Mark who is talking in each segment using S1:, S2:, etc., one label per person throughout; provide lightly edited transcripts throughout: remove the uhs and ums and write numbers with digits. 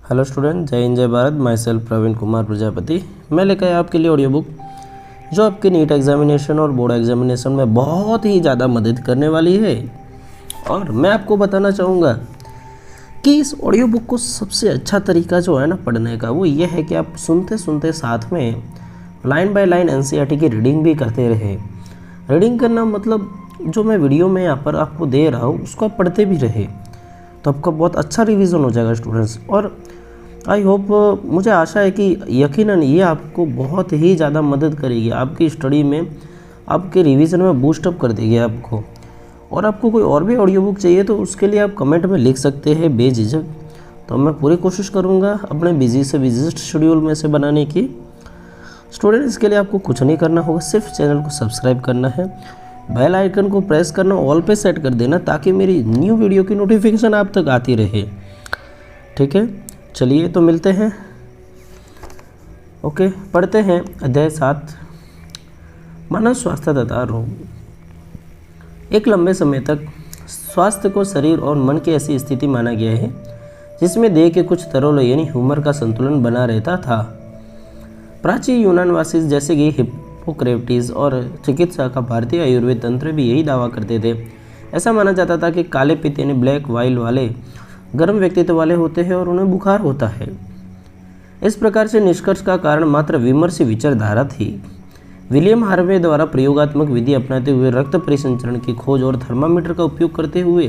S1: Hello student, जय हिंद जय Bharat. Myself Praveen Kumar Prajapati. मैं लेकर आया आपके लिए ऑडियो बुक जो आपके नीट एग्जामिनेशन और बोर्ड एग्जामिनेशन में बहुत ही ज़्यादा मदद करने वाली है। और मैं आपको बताना चाहूँगा कि इस ऑडियो बुक को सबसे अच्छा तरीका जो है ना पढ़ने का, वो ये है कि आप सुनते सुनते साथ में लाइन बाय लाइन एनसीईआरटी की रीडिंग भी करते रहे। रीडिंग करना मतलब जो मैं वीडियो में यहाँ पर आपको दे रहा हूँ उसको आप पढ़ते भी रहे, तो आपका बहुत अच्छा रिवीजन हो जाएगा स्टूडेंट्स। और आई होप, मुझे आशा है कि यकीनन ये आपको बहुत ही ज़्यादा मदद करेगी आपकी स्टडी में, आपके रिवीजन में बूस्टअप कर देगी आपको। और आपको कोई और भी ऑडियो बुक चाहिए तो उसके लिए आप कमेंट में लिख सकते हैं बेझिझक। तो मैं पूरी कोशिश करूँगा अपने बिजी से बिजीस्ट शेड्यूल में से बनाने की। स्टूडेंट, इसके लिए आपको कुछ नहीं करना होगा, सिर्फ चैनल को सब्सक्राइब करना है, बेल आइकन को प्रेस करना, ऑल पे सेट कर देना ताकि मेरी न्यू वीडियो की नोटिफिकेशन आप तक आती रहे। ठीक है, चलिए तो मिलते हैं। ओके, पढ़ते हैं अध्याय 7, मानव स्वास्थ्य तथा रोग। एक लंबे समय तक स्वास्थ्य को शरीर और मन की ऐसी स्थिति माना गया है जिसमें देह के कुछ तरों यानी ह्यूमर का संतुलन बना रहता था। प्राचीन यूनानवासी जैसे कि हिप्पोक्रेटिस और चिकित्सा का भारतीय आयुर्वेद तंत्र भी यही दावा करते थे। ऐसा माना जाता था कि काले पित्त यानी ब्लैक वाइल वाले गर्म व्यक्तित्व वाले होते हैं और उन्हें बुखार होता है। इस प्रकार से निष्कर्ष का कारण मात्र विमर्श विचारधारा थी। विलियम हार्वे द्वारा प्रयोगात्मक विधि अपनाते हुए रक्त परिसंचरण की खोज और थर्मामीटर का उपयोग करते हुए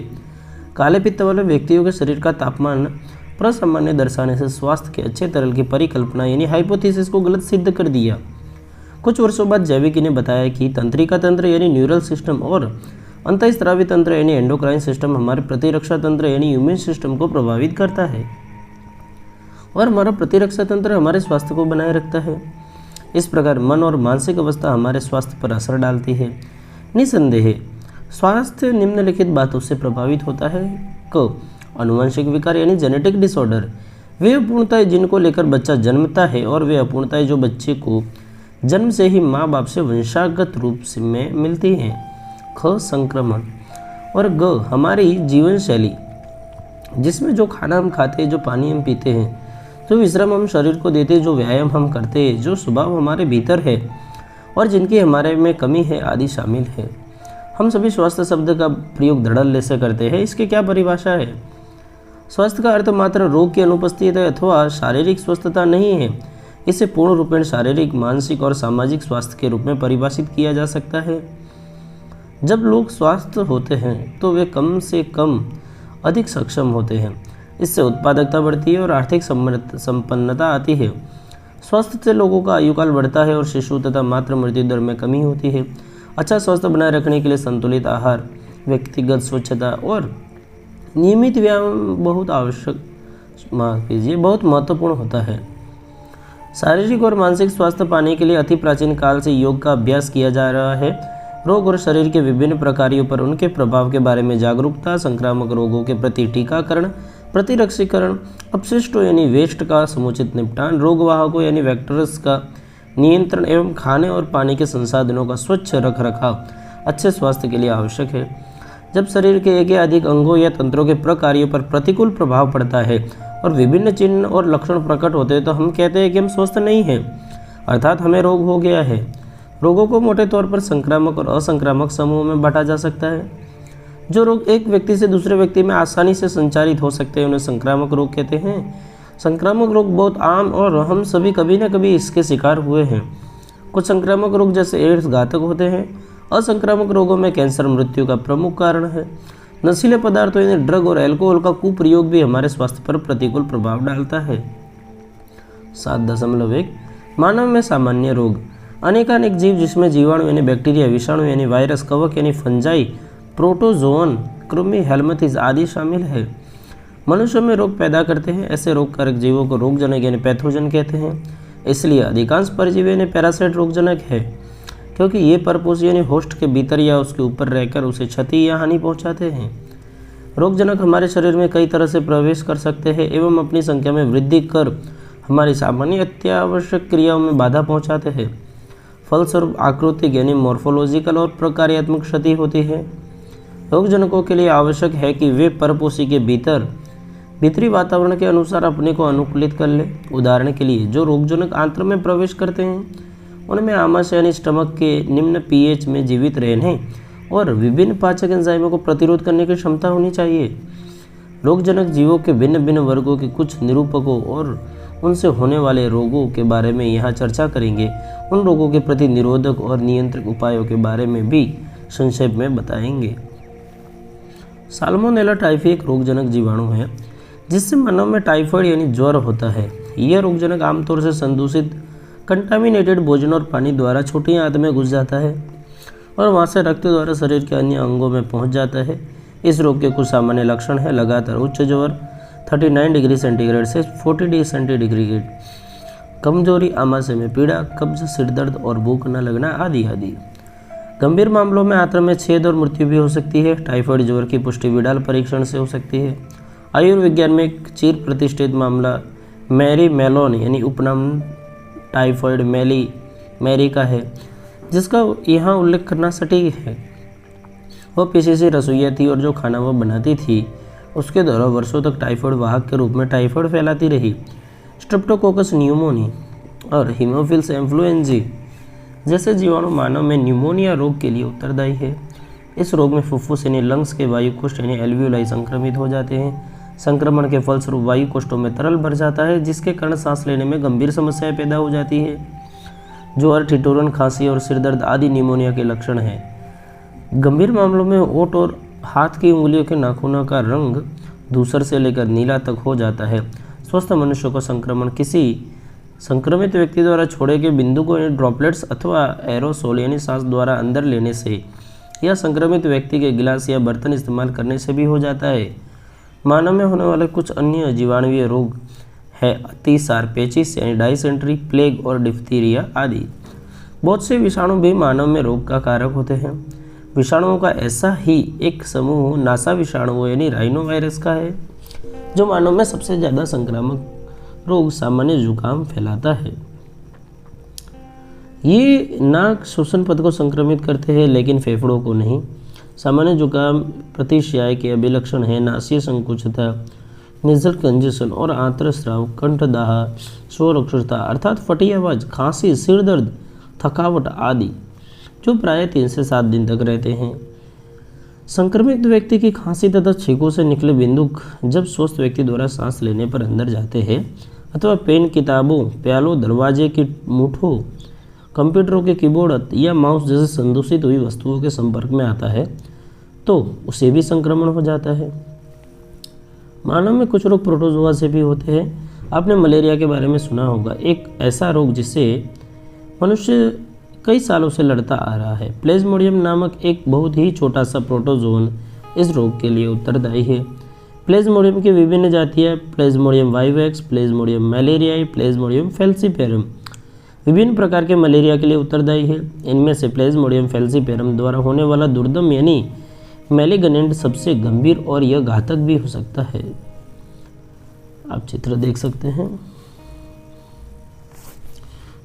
S1: काले पित्त वाले व्यक्तियों के शरीर का तापमान प्रसामान्य दर्शाने से स्वास्थ्य के अच्छे तरल की परिकल्पना यानी हाइपोथेसिस को गलत सिद्ध कर दिया। कुछ वर्षों बाद जैविकी ने बताया कि तंत्रिका तंत्र यानी न्यूरल सिस्टम और अंतःस्रावी तंत्र यानी एंडोक्राइन सिस्टम हमारे प्रतिरक्षा तंत्र यानी इम्यून सिस्टम को प्रभावित करता है और हमारा प्रतिरक्षा तंत्र हमारे स्वास्थ्य को बनाए रखता है। इस प्रकार मन और मानसिक अवस्था हमारे स्वास्थ्य पर असर डालती है। निसंदेह स्वास्थ्य निम्नलिखित बातों से प्रभावित होता है। क, आनुवंशिक विकार यानी जेनेटिक डिसऑर्डर, वे अपूर्णताएं जिनको लेकर बच्चा जन्मता है और वे अपूर्णताएं जो बच्चे को जन्म से ही माँ बाप से वंशागत रूप से में मिलती हैं। ख, संक्रमण, और ग, हमारी जीवन शैली जिसमें जो खाना हम खाते हैं, जो पानी हम पीते हैं, जो विश्राम हम शरीर को देते हैं, जो व्यायाम हम करते हैं, जो स्वभाव हमारे भीतर है और जिनकी हमारे में कमी है आदि शामिल है। हम सभी स्वास्थ्य शब्द का प्रयोग धड़ल्ले से करते हैं। इसकी क्या परिभाषा है? स्वास्थ्य का अर्थ मात्र रोग की अनुपस्थिति अथवा शारीरिक स्वस्थता नहीं है। इसे पूर्ण रूपेण शारीरिक, मानसिक और सामाजिक स्वास्थ्य के रूप में परिभाषित किया जा सकता है। जब लोग स्वस्थ होते हैं तो वे कम से कम अधिक सक्षम होते हैं। इससे उत्पादकता बढ़ती है और आर्थिक संपन्नता आती है। स्वस्थ से लोगों का आयुकाल बढ़ता है और शिशु तथा मातृ मृत्यु दर में कमी होती है। अच्छा स्वास्थ्य बनाए रखने के लिए संतुलित आहार, व्यक्तिगत स्वच्छता और नियमित व्यायाम बहुत महत्वपूर्ण होता है। शारीरिक और मानसिक स्वास्थ्य पाने के लिए अति प्राचीन काल से योग का अभ्यास किया जा रहा है। रोग और शरीर के विभिन्न प्रकारों पर उनके प्रभाव के बारे में जागरूकता, संक्रामक रोगों के प्रति टीकाकरण, प्रतिरक्षीकरण, अपशिष्टों यानी वेस्ट का समुचित निपटान, रोगवाहकों यानी वेक्टर्स का नियंत्रण एवं खाने और पानी के संसाधनों का स्वच्छ रख रखाव अच्छे स्वास्थ्य के लिए आवश्यक है। जब शरीर के एक या अधिक अंगों या तंत्रों के प्रकारों पर प्रतिकूल प्रभाव पड़ता है और विभिन्न चिन्ह और लक्षण प्रकट होते हैं तो हम कहते हैं कि हम स्वस्थ नहीं हैं, अर्थात हमें रोग हो गया है। रोगों को मोटे तौर पर संक्रामक और असंक्रामक समूह में बांटा जा सकता है। जो रोग एक व्यक्ति से दूसरे व्यक्ति में आसानी से संचारित हो सकते हैं उन्हें संक्रामक रोग कहते हैं। संक्रामक रोग बहुत आम और हम सभी कभी न कभी इसके शिकार हुए हैं। कुछ संक्रामक रोग जैसे एड्स घातक होते हैं। असंक्रामक रोगों में कैंसर मृत्यु का प्रमुख कारण है। नशीले पदार्थों यानी ड्रग और अल्कोहल का कुप्रयोग भी हमारे स्वास्थ्य पर प्रतिकूल प्रभाव डालता है। 7.1 मानव में सामान्य रोग। अनेकानेक जीव जिसमें जीवाणु यानी बैक्टीरिया, विषाणु यानी वायरस, कवक यानी फंजाई, प्रोटोजोन, कृमि, हेलमिंथ्स आदि शामिल है। मनुष्यों में रोग पैदा करते हैं। ऐसे रोगकारक जीवों को रोगजनक यानी पैथोजन कहते हैं। इसलिए अधिकांश परजीवी यानी पैरासाइट रोगजनक है क्योंकि ये परपोष यानी होस्ट के भीतर या उसके ऊपर रहकर उसे क्षति या हानि पहुंचाते हैं। रोगजनक हमारे शरीर में कई तरह से प्रवेश कर सकते हैं एवं अपनी संख्या में वृद्धि कर हमारी सामान्य अत्यावश्यक क्रियाओं में बाधा पहुंचाते हैं। फलस्वरूप आकृतिक यानी मॉर्फोलॉजिकल और प्रकार्यात्मक क्षति होती है। रोगजनकों के लिए आवश्यक है कि वे परपोषी के भीतर भीतरी वातावरण के अनुसार अपने को अनुकूलित कर ले। उदाहरण के लिए जो रोगजनक आंत्र में प्रवेश करते हैं उनमें आमाशय यानी स्टमक के निम्न पीएच में जीवित रहने और विभिन्न पाचक एंजाइमों को प्रतिरोध करने की क्षमता होनी चाहिए। रोगजनक जीवों के भिन्न भिन्न वर्गों के कुछ निरूपकों और उनसे होने वाले रोगों के बारे में यहाँ चर्चा करेंगे। उन रोगों के प्रति निरोधक और नियंत्रित उपायों के बारे में भी संक्षेप में बताएंगे। साल्मोनेला टाइफी एक रोगजनक जीवाणु है जिससे मानव में टाइफाइड यानी ज्वर होता है। यह रोगजनक आमतौर से संदूषित कंटामिनेटेड भोजन और पानी द्वारा छोटी आंत में घुस जाता है और वहां से रक्त द्वारा शरीर के अन्य अंगों में पहुंच जाता है। इस रोग के कुछ सामान्य लक्षण हैं: लगातार उच्च ज्वर 39 डिग्री सेंटीग्रेड से 40 सेंटीग्रेड, कमजोरी, आमाशय में पीड़ा, कब्ज, सिरदर्द और भूख न लगना आदि आदि। गंभीर मामलों में आंत्र में छेद और मृत्यु भी हो सकती है। टाइफाइड ज्वर की पुष्टि विडाल परीक्षण से हो सकती है। आयुर्विज्ञान में एक चिर प्रतिष्ठित मामला मैरी मेलोन यानी उपनाम टाइफाइड मैरी का है, जिसका यहाँ उल्लेख करना सटीक है। वह पेशेसी रसोइया थी और जो खाना वह बनाती थी उसके द्वारा वर्षों तक टाइफाइड वाहक के रूप में टाइफाइड फैलाती रही। स्ट्रेप्टोकोकस न्यूमोनी और हीमोफिलस इन्फ्लुएंजी जैसे जीवाणु मानव में न्यूमोनिया रोग के लिए उत्तरदायी है। इस रोग में फुफ्फुस यानी लंग्स के वायुकोष्ठ यानी एल्वियोलाई संक्रमित हो जाते हैं। संक्रमण के फलस्वरूप वायुकोष्ठों में तरल भर जाता है, जिसके कारण सांस लेने में गंभीर समस्याएं पैदा हो जाती है। ज्वर, ठिठुरन, खांसी और सिरदर्द आदि निमोनिया के लक्षण हैं। गंभीर मामलों में ओठ और हाथ की उंगलियों के नाखूनों का रंग धूसर से लेकर नीला तक हो जाता है। स्वस्थ मनुष्य को संक्रमण किसी संक्रमित व्यक्ति द्वारा छोड़े गए बिंदु को यानी ड्रॉपलेट्स अथवा एरोसोल यानी सांस द्वारा अंदर लेने से या संक्रमित व्यक्ति के गिलास या बर्तन इस्तेमाल करने से भी हो जाता है। मानव में होने वाले कुछ अन्य जीवाणुवीय रोग है अतिसार, पेचिस यानी डाइसेंट्री, प्लेग और डिप्थीरिया आदि। बहुत से विषाणु भी मानव में रोग का कारक होते हैं। विषाणुओं का ऐसा ही एक समूह नासा विषाणुओं यानी राइनो वायरस का है, जो मानव में सबसे ज़्यादा संक्रामक रोग सामान्य जुकाम फैलाता है। ये नाक श्वसन पथ को संक्रमित करते हैं लेकिन फेफड़ों को नहीं। सामान्य जुकाम प्रतिशय के अभिलक्षण है नासीय संकुचितता, नेजल कंजेशन और आंत्रस्राव, कंठदाह, स्वर अक्षरता अर्थात फटी आवाज़, खांसी, सिर दर्द, थकावट आदि, जो प्रायः 3 से 7 दिन तक रहते हैं। संक्रमित व्यक्ति की खांसी तथा छींकों से निकले बिंदुक जब स्वस्थ व्यक्ति द्वारा सांस लेने पर अंदर जाते हैं अथवा पेन, किताबों, प्यालों, दरवाजे की मूठों, कंप्यूटरों के कीबोर्ड या माउस जैसे संदूषित हुई वस्तुओं के संपर्क में आता है तो उसे भी संक्रमण हो जाता है। मानव में कुछ रोग प्रोटोजोआ से भी होते हैं। आपने मलेरिया के बारे में सुना होगा, एक ऐसा रोग जिससे मनुष्य कई सालों से लड़ता आ रहा है। प्लेज्मोडियम नामक एक बहुत ही छोटा सा प्रोटोजोन इस रोग के लिए उत्तरदायी है। प्लेज्मोडियम की विभिन्न जातियाँ प्लेज्मोडियम वाइवेक्स, प्लेज्मोडियम मैलेरियाई, प्लेज्मोडियम फैल्सीपेरम विभिन्न प्रकार के मलेरिया के लिए उत्तरदायी है। इनमें से प्लेज्मोडियम फैल्सीपेरम द्वारा होने वाला दुर्दम यानी मैलिगनेंट सबसे गंभीर और यह घातक भी हो सकता है। आप चित्र देख सकते हैं,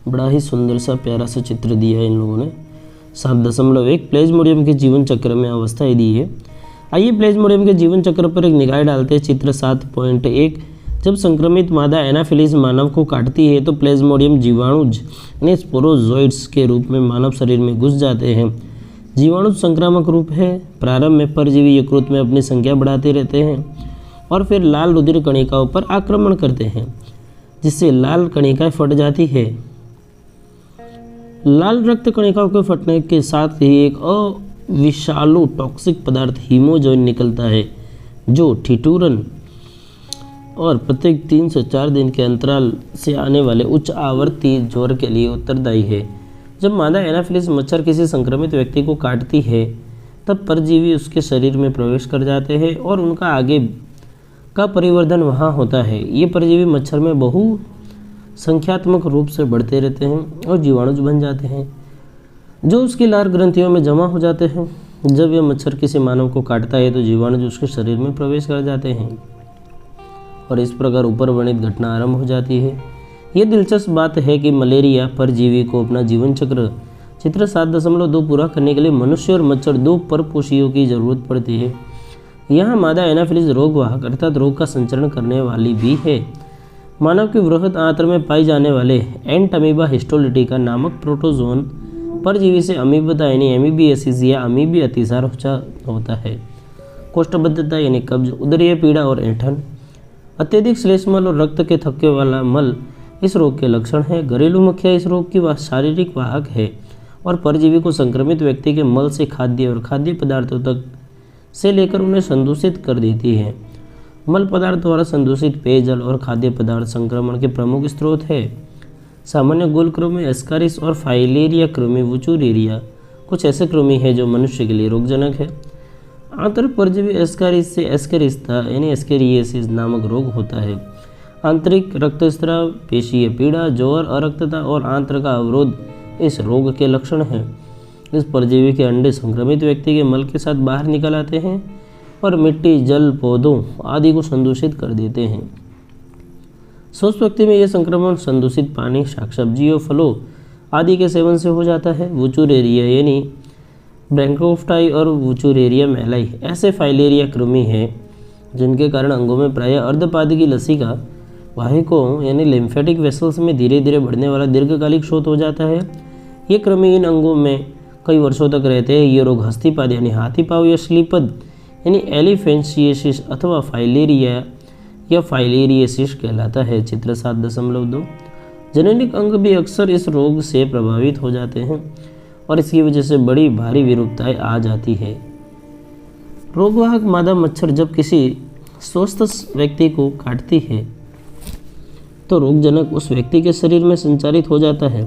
S1: बड़ा ही सुंदर सा प्यारा सा चित्र दिया है इन लोगों ने। 7.1 प्लेज्मोडियम के जीवन चक्र में अवस्थाएं दी है। आइए प्लेज्मोडियम के जीवन चक्र पर एक निगाह डालते हैं। चित्र 7.1 जब संक्रमित मादा एनाफिलीज मानव को काटती है तो प्लेज्मोडियम जीवाणुज यानी स्पोरोजोइड्स के रूप में मानव शरीर में घुस जाते हैं। जीवाणु संक्रामक रूप है। प्रारंभ में परजीवी यकृत में अपनी संख्या बढ़ाते रहते हैं और फिर लाल रुधिर कणिकाओं पर आक्रमण करते हैं, जिससे लाल कणिकाएं फट जाती है। लाल रक्त कणिकाओं के फटने के साथ ही एक अविषालु टॉक्सिक पदार्थ हीमोजोइन निकलता है, जो ठिठुरन और प्रत्येक 3 से 4 दिन के अंतराल से आने वाले उच्च आवर्ती ज्वर के लिए उत्तरदायी है। जब मादा एनाफिलिस मच्छर किसी संक्रमित व्यक्ति को काटती है तब परजीवी उसके शरीर में प्रवेश कर जाते हैं और उनका आगे का परिवर्धन वहाँ होता है। ये परजीवी मच्छर में बहुसंख्यात्मक रूप से बढ़ते रहते हैं और जीवाणुज बन जाते हैं, जो उसकी लार ग्रंथियों में जमा हो जाते हैं। जब यह मच्छर किसी मानव को काटता है तो जीवाणुज उसके शरीर में प्रवेश कर जाते हैं और इस प्रकार ऊपर वर्णित घटना आरंभ हो जाती है। ये दिलचस्प बात है कि मलेरिया परजीवी को अपना जीवन चक्र चित्र 7.2 पूरा करने के लिए मनुष्य और मच्छर 2 परपोषियों की जरूरत पड़ती है। यहाँ मादा एनाफिलीज रोगवाहक अर्थात रोग का संचरण करने वाली भी है। मानव के बृहद आंत्र में पाई जाने वाले एंटमीबा हिस्टोलिटिका नामक प्रोटोजोन परजीवी से अमीबता यानी एमीबियासिस या अमीबी अतिसार होता है। कोष्ठबद्धता यानी कब्ज, उदरीय पीड़ा और ऐंठन, अत्यधिक श्लेष्मल और रक्त के थक्के वाला मल इस रोग के लक्षण हैं। घरेलू मक्खियाँ इस रोग की शारीरिक वाहक है और परजीवी को संक्रमित व्यक्ति के मल से खाद्य और खाद्य पदार्थों तक से लेकर उन्हें संदूषित कर देती है। मल पदार्थ द्वारा संदूषित पेयजल और खाद्य पदार्थ संक्रमण के प्रमुख स्रोत है। सामान्य गोल कृमि एस्कारिस और फाइलेरिया कृमि वुचुरेरिया कुछ ऐसे कृमि हैं जो मनुष्य के लिए रोगजनक है। आंतर परजीवी एस्कारिस से एस्केरिस्ता यानी एस्केरिएसिस नामक रोग होता है। आंतरिक रक्तस्राव, पेशीय पीड़ा, ज्वर, अरक्तता और आंत्र का अवरोध इस रोग के लक्षण हैं। इस परजीवी के अंडे संक्रमित व्यक्ति के मल के साथ बाहर निकल आते हैं और मिट्टी, जल, पौधों आदि को संदूषित कर देते हैं। स्वस्थ व्यक्ति में यह संक्रमण संदूषित पानी, शाक सब्जियों, फलों आदि के सेवन से हो जाता है। वुचुरेरिया यानी ब्रैंकोफ्टाई और वुचुरेरिया मेलाई ऐसे फाइलेरिया कृमि हैं जिनके कारण अंगों में प्रायः अर्धपादकी लसिका वाहिकों यानी लिम्फेटिक वेसल्स में धीरे धीरे बढ़ने वाला दीर्घकालिक शोथ हो जाता है। ये कृमि इन अंगों में कई वर्षों तक रहते हैं। ये रोग हस्तीपाद यानी हाथी पाँव या श्लीपद यानी एलिफेंशिएसिस अथवा फाइलेरिया या फाइलेरिएसिस कहलाता है। चित्र 7.2। जननिक अंग भी अक्सर इस रोग से प्रभावित हो जाते हैं और इसकी वजह से बड़ी भारी विरूपताएं आ जाती है। रोगवाहक मादा मच्छर जब किसी स्वस्थ व्यक्ति को काटती है तो रोगजनक उस व्यक्ति के शरीर में संचारित हो जाता है।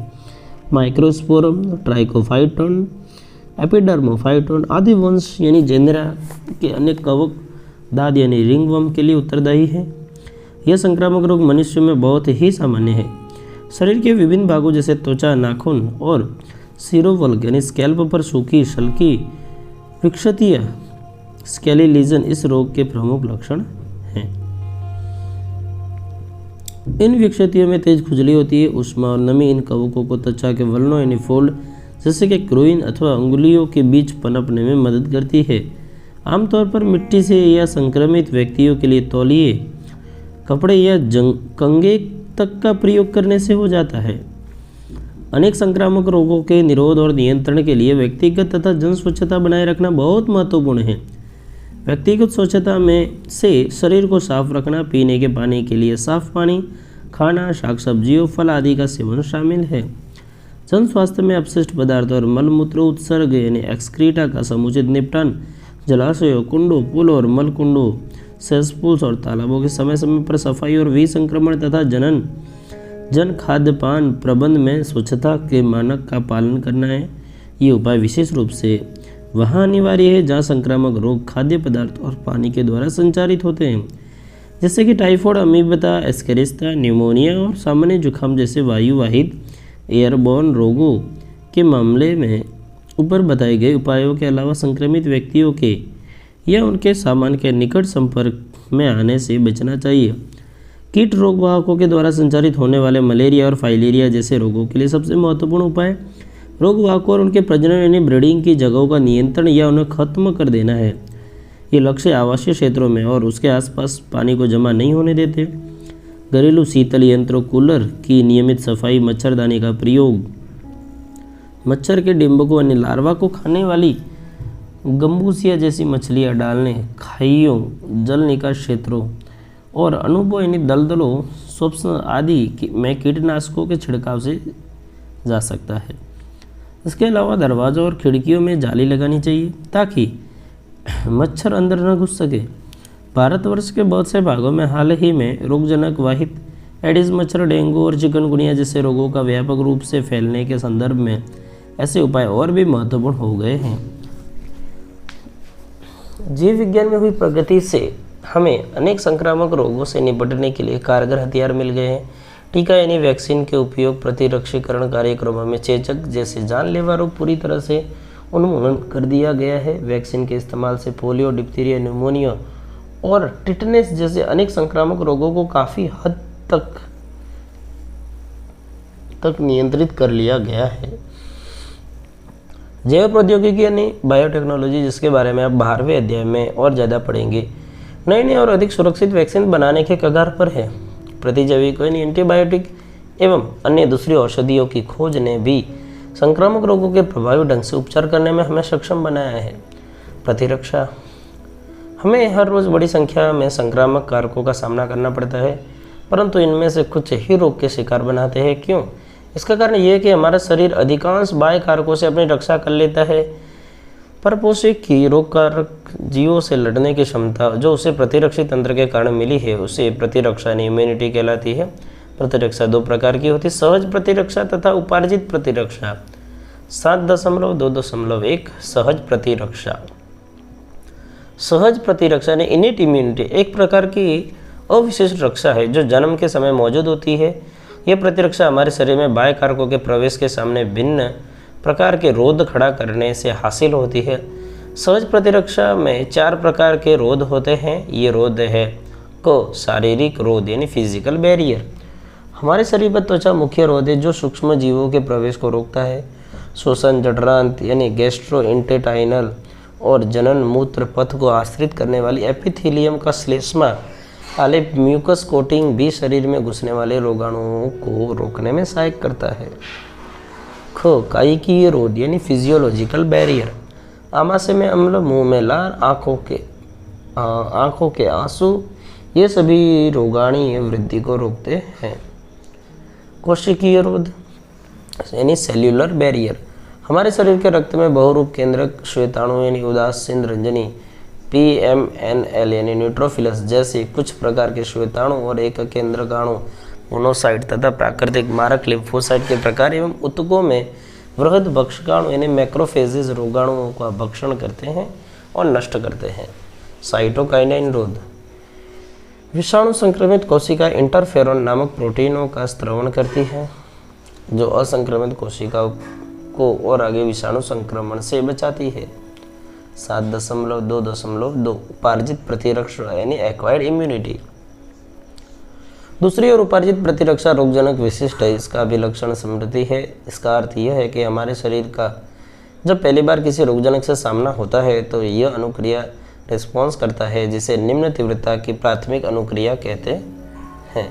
S1: माइक्रोस्पोरम, ट्राइकोफाइटन, एपिडर्मोफाइटन आदि वंश यानी जेनेरा के अन्य कवक दाद यानी रिंगवर्म के लिए उत्तरदायी है। यह संक्रामक रोग मनुष्य में बहुत ही सामान्य है। शरीर के विभिन्न भागों जैसे त्वचा, नाखून और सिरोवल्क यानी स्कैल्प पर सूखी शल्की विक्षतियाँ स्केली लीजन इस रोग के प्रमुख लक्षण हैं। इन विक्षतियों में तेज खुजली होती है। उष्मा और नमी इन कवकों को त्वचा के वलनों यानी फोल्ड जैसे कि क्रोइन अथवा अंगुलियों के बीच पनपने में मदद करती है। आमतौर पर मिट्टी से या संक्रमित व्यक्तियों के लिए तौलिए, कपड़े या कंगे तक का प्रयोग करने से हो जाता है। अनेक संक्रामक रोगों के निरोध और नियंत्रण के लिए व्यक्तिगत तथा जन स्वच्छता बनाए रखना बहुत महत्वपूर्ण है। व्यक्तिगत स्वच्छता में से शरीर को साफ रखना, पीने के पानी के लिए साफ पानी, खाना, शाक सब्जियों, फल आदि का सेवन शामिल है। जन स्वास्थ्य में अपशिष्ट पदार्थ और मलमूत्र उत्सर्ग यानी एक्सक्रीटा का समुचित निपटान, जलाशयों, कुंडों, पुल और मल कुंडों, सेसपूल्स और तालाबों की समय समय पर सफाई और विसंक्रमण तथा जन खाद्यपान प्रबंध में स्वच्छता के मानक का पालन करना है। ये उपाय विशेष रूप से वहाँ अनिवार्य है जहाँ संक्रामक रोग खाद्य पदार्थ और पानी के द्वारा संचारित होते हैं, जैसे कि टाइफॉइड, अमीबता, एस्केरिस्ता, न्यूमोनिया और सामान्य जुकाम जैसे वायुवाहित एयरबॉर्न रोगों के मामले में ऊपर बताए गए उपायों के अलावा संक्रमित व्यक्तियों के या उनके सामान के निकट संपर्क में आने से बचना चाहिए। कीट रोगवाहकों के द्वारा संचारित होने वाले मलेरिया और फाइलेरिया जैसे रोगों के लिए सबसे महत्वपूर्ण उपाय रोगवाहकों और उनके प्रजनन यानी ब्रीडिंग की जगहों का नियंत्रण या उन्हें खत्म कर देना है। ये लक्ष्य आवासीय क्षेत्रों में और उसके आसपास पानी को जमा नहीं होने देते। घरेलू शीतल यंत्रों, कूलर की नियमित सफाई, मच्छरदानी का प्रयोग, मच्छर के डिंबकों यानी लार्वा को खाने वाली गम्बूसिया जैसी मछलियाँ डालने, खाइयों, जल निकास क्षेत्रों और अनुभव यानी दलदलों, स्वप्न आदि में कीटनाशकों के छिड़काव से जा सकता है। इसके अलावा दरवाज़ों और खिड़कियों में जाली लगानी चाहिए ताकि मच्छर अंदर न घुस सके। भारतवर्ष के बहुत से भागों में हाल ही में रोगजनक वाहित एडिस मच्छर, डेंगू और चिकनगुनिया जैसे रोगों का व्यापक रूप से फैलने के संदर्भ में ऐसे उपाय और भी महत्वपूर्ण हो गए हैं। जीव विज्ञान में हुई प्रगति से हमें अनेक संक्रामक रोगों से निपटने के लिए कारगर हथियार मिल गए हैं। टीका यानी वैक्सीन के उपयोग प्रतिरक्षीकरण कार्यक्रमों में चेचक जैसे जानलेवा रोग पूरी तरह से उन्मूलन कर दिया गया है। वैक्सीन के इस्तेमाल से पोलियो, डिप्थीरिया, न्यूमोनिया और टिटनेस जैसे अनेक संक्रामक रोगों को काफ़ी हद तक नियंत्रित कर लिया गया है। जैव प्रौद्योगिकी यानी बायोटेक्नोलॉजी, जिसके बारे में आप 12वें अध्याय में और ज़्यादा पढ़ेंगे, नए नए और अधिक सुरक्षित वैक्सीन बनाने के कगार पर है। प्रतिजैविक यानी एंटीबायोटिक एवं अन्य दूसरी औषधियों की खोज ने भी संक्रामक रोगों के प्रभावी ढंग से उपचार करने में हमें सक्षम बनाया है। प्रतिरक्षा, हमें हर रोज़ बड़ी संख्या में संक्रामक कारकों का सामना करना पड़ता है, परंतु इनमें से कुछ ही रोग के शिकार बनाते हैं। क्यों? इसका कारण यह है कि हमारा शरीर अधिकांश बाह्य कारकों से अपनी रक्षा कर लेता है। परपोषी की रोगकारक जीवों से लड़ने की क्षमता जो उसे प्रतिरक्षी तंत्र के कारण मिली है, उसे प्रतिरक्षा यानी इम्यूनिटी कहलाती है। प्रतिरक्षा दो प्रकार की होती है, सहज प्रतिरक्षा तथा उपार्जित प्रतिरक्षा। 7.2.1 सहज प्रतिरक्षा। सहज प्रतिरक्षा यानी इनेट इम्यूनिटी एक प्रकार की अविशेष रक्षा है जो जन्म के समय मौजूद होती है। यह प्रतिरक्षा हमारे शरीर में बाह्य कारकों के प्रवेश के सामने भिन्न प्रकार के रोध खड़ा करने से हासिल होती है। सहज प्रतिरक्षा में 4 प्रकार के रोध होते हैं। ये रोध है को शारीरिक रोध यानी फिजिकल बैरियर। हमारे शरीर पर त्वचा मुख्य रोध है जो सूक्ष्म जीवों के प्रवेश को रोकता है। श्वसन जठरांत यानी गैस्ट्रोइंटेस्टाइनल और जनन मूत्र पथ को आश्रित करने वाली एपिथेलियम का श्लेष्मा वाले म्यूकस कोटिंग भी शरीर में घुसने वाले रोगाणुओं को रोकने में सहायक करता है। कायिकीय रोध यानी फिजियोलॉजिकल बैरियर। आमाशय में अम्ल, मुंह में लार, आंखों के आंसू, ये सभी रोगाणुीय वृद्धि को रोकते हैं। कोशिकीय रोध यानी सेल्यूलर बैरियर। हमारे शरीर के रक्त में बहुरूप केंद्रक श्वेताणु यानी उदासीन रंजनी, PMNL यानी न्यूट्रोफिलस जैसे कुछ प्रकार के श्वेताणु और एक केंद्रकाणु मोनोसाइट तथा प्राकृतिक मारक लिम्फोसाइट के प्रकार एवं ऊतकों में वृहद भक्षकाणु यानी मैक्रोफेजेस रोगाणुओं का भक्षण करते हैं और नष्ट करते हैं। साइटोकाइनिन रोध। विषाणु संक्रमित कोशिका इंटरफेरॉन नामक प्रोटीनों का स्त्रवण करती है जो असंक्रमित कोशिकाओं को और आगे विषाणु संक्रमण से बचाती है। 7.2.2 उपार्जित प्रतिरक्षा यानी एक्वायर्ड इम्यूनिटी। दूसरी ओर उपार्जित प्रतिरक्षा रोगजनक विशिष्ट है, इसका अभिलक्षण समृद्धि है। इसका अर्थ यह है कि हमारे शरीर का जब पहली बार किसी रोगजनक से सामना होता है तो यह अनुक्रिया रिस्पॉन्स करता है जिसे निम्न तीव्रता की प्राथमिक अनुक्रिया कहते हैं,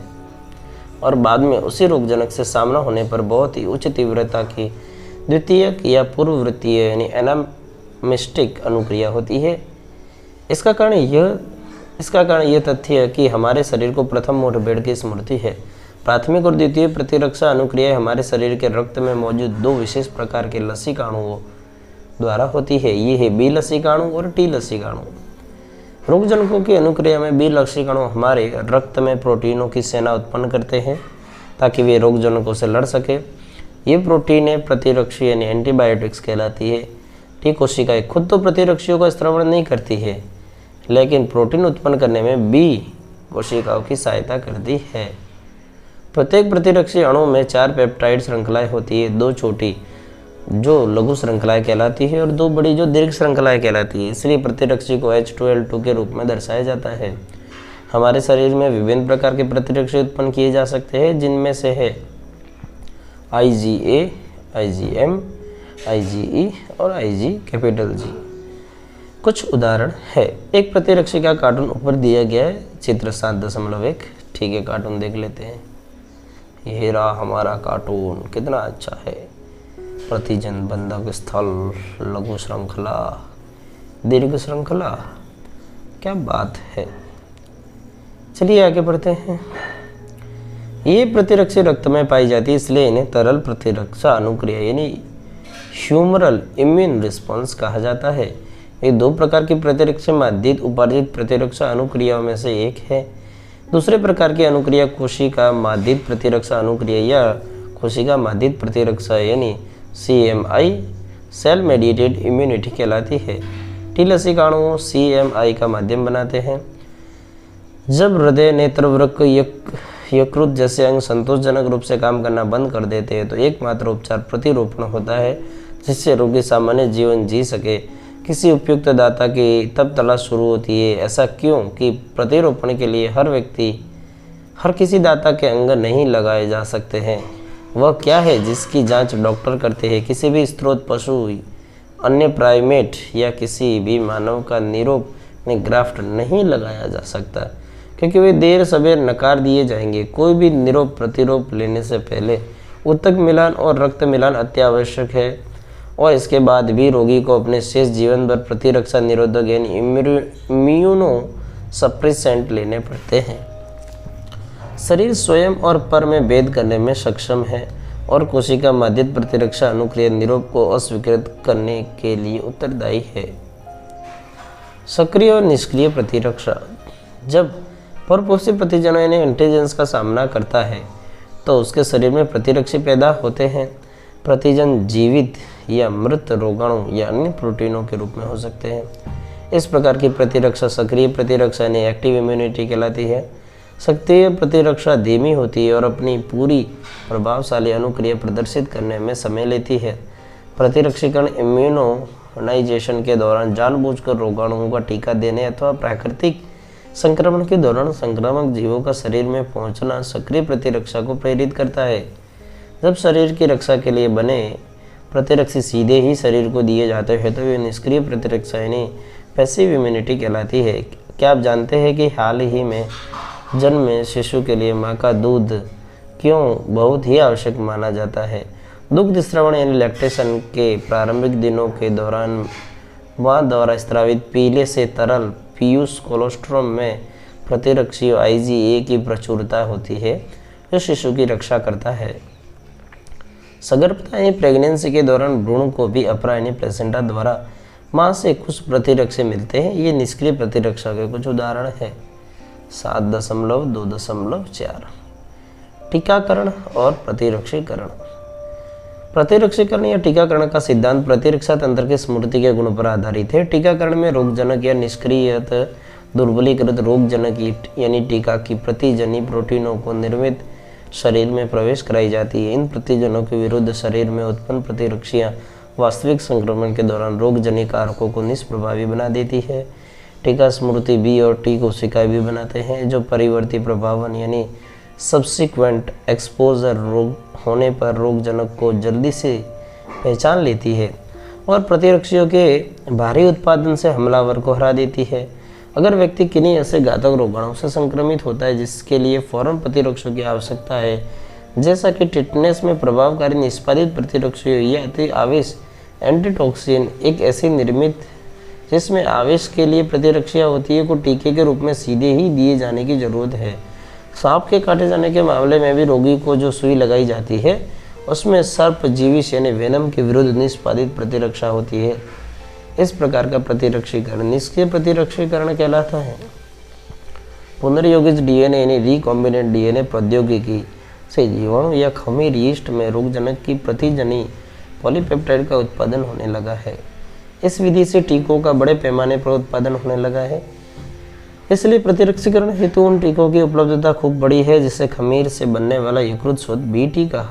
S1: और बाद में उसी रोगजनक से सामना होने पर बहुत ही उच्च तीव्रता की द्वितीयक या पूर्ववृत्तीय यानी एनामिस्टिक अनुक्रिया होती है। इसका कारण यह तथ्य है कि हमारे शरीर को प्रथम मुठभेड़ की स्मृति है। प्राथमिक और द्वितीय प्रतिरक्षा अनुक्रिया हमारे शरीर के रक्त में मौजूद 2 विशेष प्रकार के लसीकाणुओं द्वारा होती है। ये है बी लसीकाणु और टी लसीकाणु। रोगजनकों की अनुक्रिया में बी लसीकाणु हमारे रक्त में प्रोटीनों की सेना उत्पन्न करते हैं ताकि वे रोगजनकों से लड़ सके। ये प्रोटीनें प्रतिरक्षी यानी एंटीबायोटिक्स कहलाती है। टी कोशिकाएं खुद तो प्रतिरक्षियों का स्त्रवण नहीं करती है, लेकिन प्रोटीन उत्पन्न करने में बी कोशिकाओं की सहायता करती है। प्रत्येक प्रतिरक्षी अणु में 4 पेप्टाइड श्रृंखलाएं होती है, 2 छोटी जो लघु श्रृंखलाएं कहलाती है और 2 बड़ी जो दीर्घ श्रृंखलाएं कहलाती है। इसलिए प्रतिरक्षी को H2L2 के रूप में दर्शाया जाता है। हमारे शरीर में विभिन्न प्रकार के प्रतिरक्षी उत्पन्न किए जा सकते हैं, जिनमें से है IgA, IgM, IgE और Ig। कुछ उदाहरण है। एक प्रतिरक्षी का कार्टून ऊपर दिया गया है, चित्र 7.1। ठीक है, कार्टून देख लेते हैं। ये रहा हमारा कार्टून, कितना अच्छा है। प्रतिजन बंधक स्थल, लघु श्रृंखला, दीर्घ श्रृंखला, क्या बात है। चलिए आगे बढ़ते हैं। ये प्रतिरक्षी रक्त में पाई जाती है, इसलिए इन्हें तरल प्रतिरक्षा अनुक्रिया यानी ह्यूमरल इम्यून रिस्पॉन्स कहा जाता है। ये 2 प्रकार की प्रतिरक्षा माध्यित उपार्जित प्रतिरक्षा अनुक्रियाओं में से एक है। दूसरे प्रकार की अनुक्रिया कोशिका माध्यित प्रतिरक्षा अनुक्रिया या कोशिका माध्यित प्रतिरक्षा यानी CMI सेल मेडिएटेड इम्यूनिटी कहलाती है। टी लसीकाणु CMI का माध्यम बनाते हैं। जब हृदय, नेत्रवृक्क, यकृत जैसे अंग संतोषजनक रूप से काम करना बंद कर देते हैं तो एकमात्र उपचार प्रतिरोपण होता है, जिससे रोगी सामान्य जीवन जी सके। किसी उपयुक्त दाता की तब तलाश शुरू होती है। ऐसा क्यों कि प्रतिरोपण के लिए हर किसी दाता के अंग नहीं लगाए जा सकते हैं। वह क्या है जिसकी जांच डॉक्टर करते हैं। किसी भी स्रोत पशु अन्य प्राइमेट या किसी भी मानव का निरोग में ग्राफ्ट नहीं लगाया जा सकता, क्योंकि वे देर सवेर नकार दिए जाएंगे। कोई भी निरोग प्रतिरोप लेने से पहले ऊतक मिलान और रक्त मिलान अत्यावश्यक है, और इसके बाद भी रोगी को अपने शेष जीवन भर प्रतिरक्षा निरोधक यानी इम्यूनो सप्रेसेंट लेने पड़ते हैं। शरीर स्वयं और पर में भेद करने में सक्षम है और कोशिका माध्यित प्रतिरक्षा अनुक्रिया निरोग को अस्वीकृत करने के लिए उत्तरदायी है। सक्रिय और निष्क्रिय प्रतिरक्षा। जब परपोषी प्रतिजन यानी एंटीजेंस का सामना करता है तो उसके शरीर में प्रतिरक्षी पैदा होते हैं। प्रतिजन जीवित या मृत रोगाणु या अन्य प्रोटीनों के रूप में हो सकते हैं। इस प्रकार की प्रतिरक्षा सक्रिय प्रतिरक्षा यानी एक्टिव इम्यूनिटी कहलाती है। सक्रिय प्रतिरक्षा धीमी होती है और अपनी पूरी प्रभावशाली अनुक्रिया प्रदर्शित करने में समय लेती है। प्रतिरक्षीकरण इम्यूनोनाइजेशन के दौरान जानबूझकर रोगाणुओं का टीका देने अथवा प्राकृतिक संक्रमण के दौरान संक्रामक जीवों का शरीर में पहुंचना सक्रिय प्रतिरक्षा को प्रेरित करता है। जब शरीर की रक्षा के लिए बने प्रतिरक्षी सीधे ही शरीर को दिए जाते हैं तो वे निष्क्रिय प्रतिरक्षा यानी पैसिव इम्यूनिटी कहलाती है। क्या आप जानते हैं कि हाल ही में जन्मे शिशु के लिए माँ का दूध क्यों बहुत ही आवश्यक माना जाता है? दुग्ध स्रावण यानी लैक्टेशन के प्रारंभिक दिनों के दौरान माँ द्वारा स्रावित पीले से तरल पीयूष कोलोस्ट्रम में प्रतिरक्षी IgA की प्रचुरता होती है जो शिशु की रक्षा करता है। सगर्भता यानी प्रेगनेंसी के दौरान भ्रूण को भी अपरा यानी प्लेसेंटा द्वारा माँ से कुछ प्रतिरक्षी मिलते हैं। ये निष्क्रिय प्रतिरक्षा के कुछ उदाहरण हैं। 7.2.4 टीकाकरण और प्रतिरक्षीकरण। प्रतिरक्षीकरण या टीकाकरण का सिद्धांत प्रतिरक्षा तंत्र के स्मृति के गुण पर आधारित है। टीकाकरण में रोगजनक या निष्क्रियत दुर्बलीकृत रोगजनक यानी टीका की प्रतिजनी प्रोटीनों को निर्मित शरीर में प्रवेश कराई जाती है। इन प्रतिजनों के विरुद्ध शरीर में उत्पन्न प्रतिरक्षियाँ वास्तविक संक्रमण के दौरान रोगजनित कारकों को निष्प्रभावी बना देती है। टीका स्मृति बी और टी कोशिकाएं भी बनाते हैं जो परिवर्ती प्रभावन यानी सब्सिक्वेंट एक्सपोजर रोग होने पर रोगजनक को जल्दी से पहचान लेती है और प्रतिरक्षियों के भारी उत्पादन से हमलावर को हरा देती है। अगर व्यक्ति किन्हीं ऐसे घातक रोगाणु से संक्रमित होता है जिसके लिए फौरन प्रतिरक्षों की आवश्यकता है, जैसा कि टिटनेस में प्रभावकारी निष्पादित प्रतिरक्षियों या अति आवेश एंटीटॉक्सिन एक ऐसी निर्मित जिसमें आवेश के लिए प्रतिरक्षियाँ होती है को टीके के रूप में सीधे ही दिए जाने की जरूरत है। सांप के काटे जाने के मामले में भी रोगी को जो सुई लगाई जाती है उसमें सर्प जीविश यानी वेनम के विरुद्ध निष्पादित प्रतिरक्षा होती है। इस प्रकार का प्रतिरक्षीकरण निष्क्रिय प्रतिरक्षीकरण कहलाता है। पुनर्योगित DNA यानी रिकॉम्बिनेंट DNA प्रौद्योगिकी से जीवाणु या खमीर यीस्ट में रोगजनक की प्रतिजनी पॉलीपेप्टाइड का उत्पादन होने लगा है। इस विधि से टीकों का बड़े पैमाने पर उत्पादन होने लगा है, इसलिए प्रतिरक्षीकरण हेतु उन टीकों की उपलब्धता खूब बड़ी है जिससे खमीर से बनने वाला यकृत शोध बी टीका।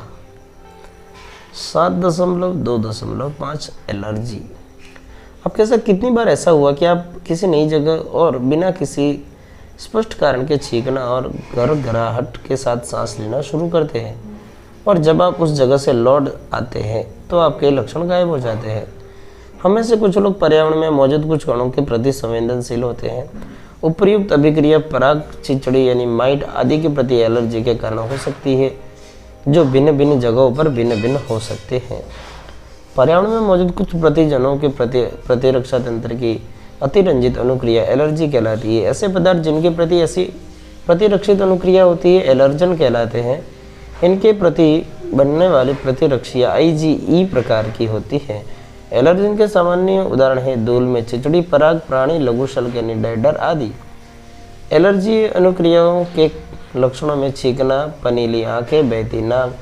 S1: 7.2.5 एलर्जी। आपके साथ कितनी बार ऐसा हुआ कि आप किसी नई जगह और बिना किसी स्पष्ट कारण के छींकना और घरघराहट के साथ सांस लेना शुरू करते हैं और जब आप उस जगह से लौट आते हैं तो आपके लक्षण गायब हो जाते हैं। हम में से कुछ लोग पर्यावरण में मौजूद कुछ कणों के प्रति संवेदनशील होते हैं। उपर्युक्त अभिक्रिया पराग चिचड़ी यानी माइट आदि के प्रति एलर्जी के कारण हो सकती है जो भिन्न भिन्न जगहों पर भिन्न भिन्न हो सकते हैं। पर्यावरण में मौजूद कुछ प्रतिजनों के प्रति प्रतिरक्षा तंत्र की अतिरंजित अनुक्रिया एलर्जी कहलाती है। ऐसे पदार्थ जिनके प्रति ऐसी प्रतिरक्षित अनुक्रिया होती है एलर्जन कहलाते हैं। इनके प्रति बनने वाली प्रतिरक्षियाँ IgE प्रकार की होती है। एलर्जन के सामान्य उदाहरण है धूल में चिचड़ी, पराग प्राणी, लघुशल्क यानी डायडर आदि। एलर्जी अनुक्रियाओं के लक्षणों में छींकना, पनीली आंखें, बहती नाक,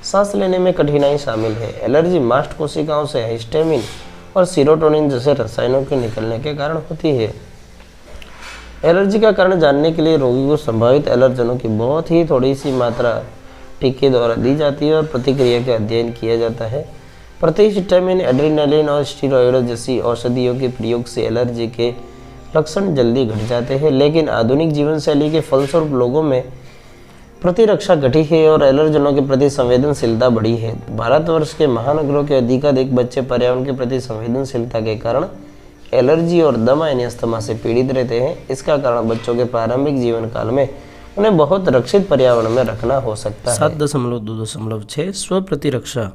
S1: सांस लेने में कठिनाई शामिल है। एलर्जी मास्ट कोशिकाओं से हिस्टामिन और सीरोटोनिन जैसे रसायनों के निकलने के कारण होती है। एलर्जी का कारण जानने के लिए रोगी को संभावित एलर्जनों की बहुत ही थोड़ी सी मात्रा टीके द्वारा दी जाती है और प्रतिक्रिया का अध्ययन किया जाता है। प्रतिहिस्टामिन, एड्रेनालिन और स्टीरॉयड जैसी औषधियों के प्रयोग से एलर्जी के लक्षण जल्दी घट जाते हैं, लेकिन आधुनिक जीवन शैली के फलस्वरूप लोगों में प्रतिरक्षा घटी है और एलर्जनों के प्रति संवेदनशीलता बढ़ी है। भारतवर्ष के महानगरों के अधिकाधिक बच्चे पर्यावरण के प्रति संवेदनशीलता के कारण एलर्जी और दमा यानी अस्थमा से पीड़ित रहते हैं। इसका कारण बच्चों के प्रारंभिक जीवन काल में उन्हें बहुत रक्षित पर्यावरण में रखना हो सकता है। 7.2.6 स्व प्रतिरक्षा।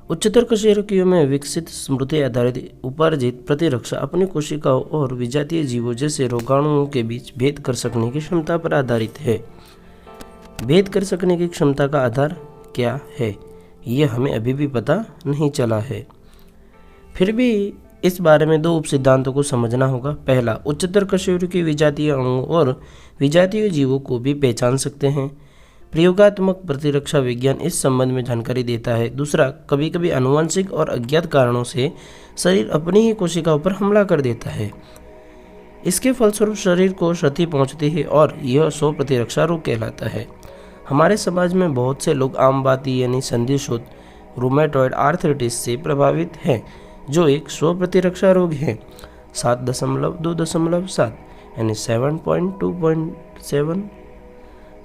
S1: उच्चतर कशेरुकियों में विकसित स्मृति आधारित उपार्जित प्रतिरक्षा अपनी कोशिकाओं और विजातीय जीवों जैसे रोगाणुओं के बीच भेद कर सकने की क्षमता पर आधारित है। भेद कर सकने की क्षमता का आधार क्या है, यह हमें अभी भी पता नहीं चला है। फिर भी इस बारे में दो उपसिद्धांतों को समझना होगा। पहला, उच्चतर कशेरुकी विजातीय अणुओं और विजातीय जीवों को भी पहचान सकते हैं। प्रयोगात्मक प्रतिरक्षा विज्ञान इस संबंध में जानकारी देता है। दूसरा, कभी कभी आनुवंशिक और अज्ञात कारणों से शरीर अपनी ही कोशिकाओं पर हमला कर देता है। इसके फलस्वरूप शरीर को क्षति पहुंचती है और यह स्व प्रतिरक्षा रोग कहलाता है। हमारे समाज में बहुत से लोग आम बाती यानी संधिशोथ रूमेटॉइड आर्थराइटिस से प्रभावित हैं, जो एक स्व प्रतिरक्षा रोग है। 7.2.7 यानी 7.2.7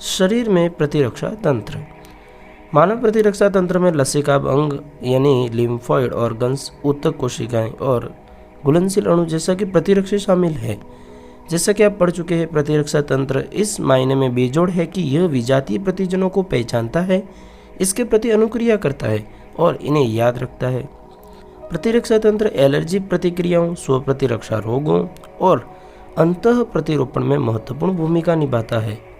S1: शरीर में प्रतिरक्षा तंत्र। मानव प्रतिरक्षा तंत्र में लसीकाभ अंग यानी लिम्फॉइड ऑर्गन्स, ऊतक कोशिकाएं और घुलनशील अणु जैसा कि प्रतिरक्षी शामिल है। जैसा कि आप पढ़ चुके हैं, प्रतिरक्षा तंत्र इस मायने में बेजोड़ है कि यह विजातीय प्रतिजनों को पहचानता है, इसके प्रति अनुक्रिया करता है और इन्हें याद रखता है। प्रतिरक्षा तंत्र एलर्जी प्रतिक्रियाओं, स्व प्रतिरक्षा रोगों और अंतः प्रतिरूपण में महत्वपूर्ण भूमिका निभाता है।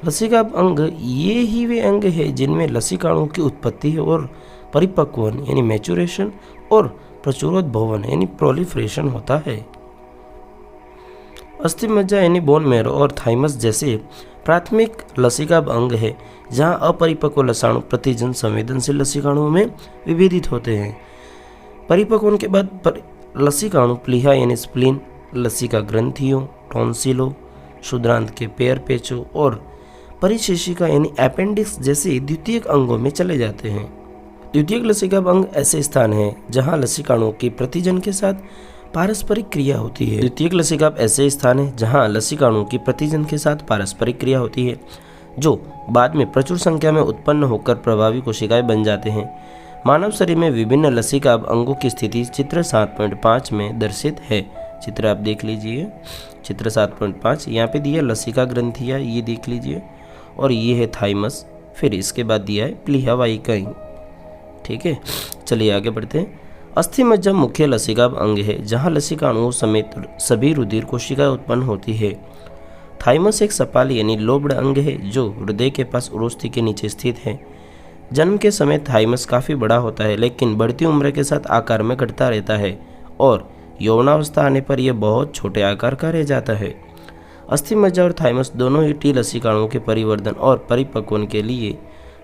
S1: लसीकाभ अंग ये ही वे अंग है जिनमें लसीकाणुओं की उत्पत्ति और परिपक्वन यानी मैचुरेशन और प्रचुरोद्भवन यानी प्रोलिफरेशन होता है। अस्थि मज्जा यानी बोन मैरो और थाइमस जैसे प्राथमिक लसीकाभ अंग है जहां अपरिपक्व लसाणु प्रतिजन संवेदनशील लसीकाणुओं में विभेदित होते हैं। परिपक्वन के बाद लसीकाणु प्लीहा यानी स्प्लीन, लसिका ग्रंथियों, टॉन्सिलों, क्षुद्रांत के पैर पेचों और परिशेषिका यानी अपेंडिक्स जैसे द्वितीयक अंगों में चले जाते हैं। द्वितीयक लसीकाभ अंग ऐसे स्थान है जहां लसीकाणुओं की प्रतिजन के साथ पारस्परिक क्रिया होती है। द्वितीयक लसीकाभ ऐसे स्थान है जहां लसीकाणुओं की प्रतिजन के साथ पारस्परिक क्रिया होती है, जो बाद में प्रचुर संख्या में उत्पन्न होकर प्रभावी कोशिकाएं बन जाते हैं। मानव शरीर में विभिन्न लसीकाभ अंगों की स्थिति चित्र 7.5 में दर्शित है। चित्र आप देख लीजिए, चित्र 7.5 यहाँ पे दिया लसिका ग्रंथियाँ, ये देख लीजिए, और ये है थाइमस, फिर इसके बाद दिया है प्लीहा वाहिकाएं। ठीक है, चलिए आगे बढ़ते हैं। अस्थि मज्जा मुख्य लसीकाभ अंग है जहाँ लसीकाणुओं समेत सभी रुधिर कोशिकाएं उत्पन्न होती है। थाइमस एक सपाली यानी लोब्ड अंग है जो हृदय के पास उरोस्थि के नीचे स्थित है। जन्म के समय थाइमस काफ़ी बड़ा होता है, लेकिन बढ़ती उम्र के साथ आकार में घटता रहता है और यौवनावस्था आने पर यह बहुत छोटे आकार का रह जाता है। अस्थि मज्जा और थाइमस दोनों ही टी लसीकाणुओं के परिवर्धन और परिपक्वन के लिए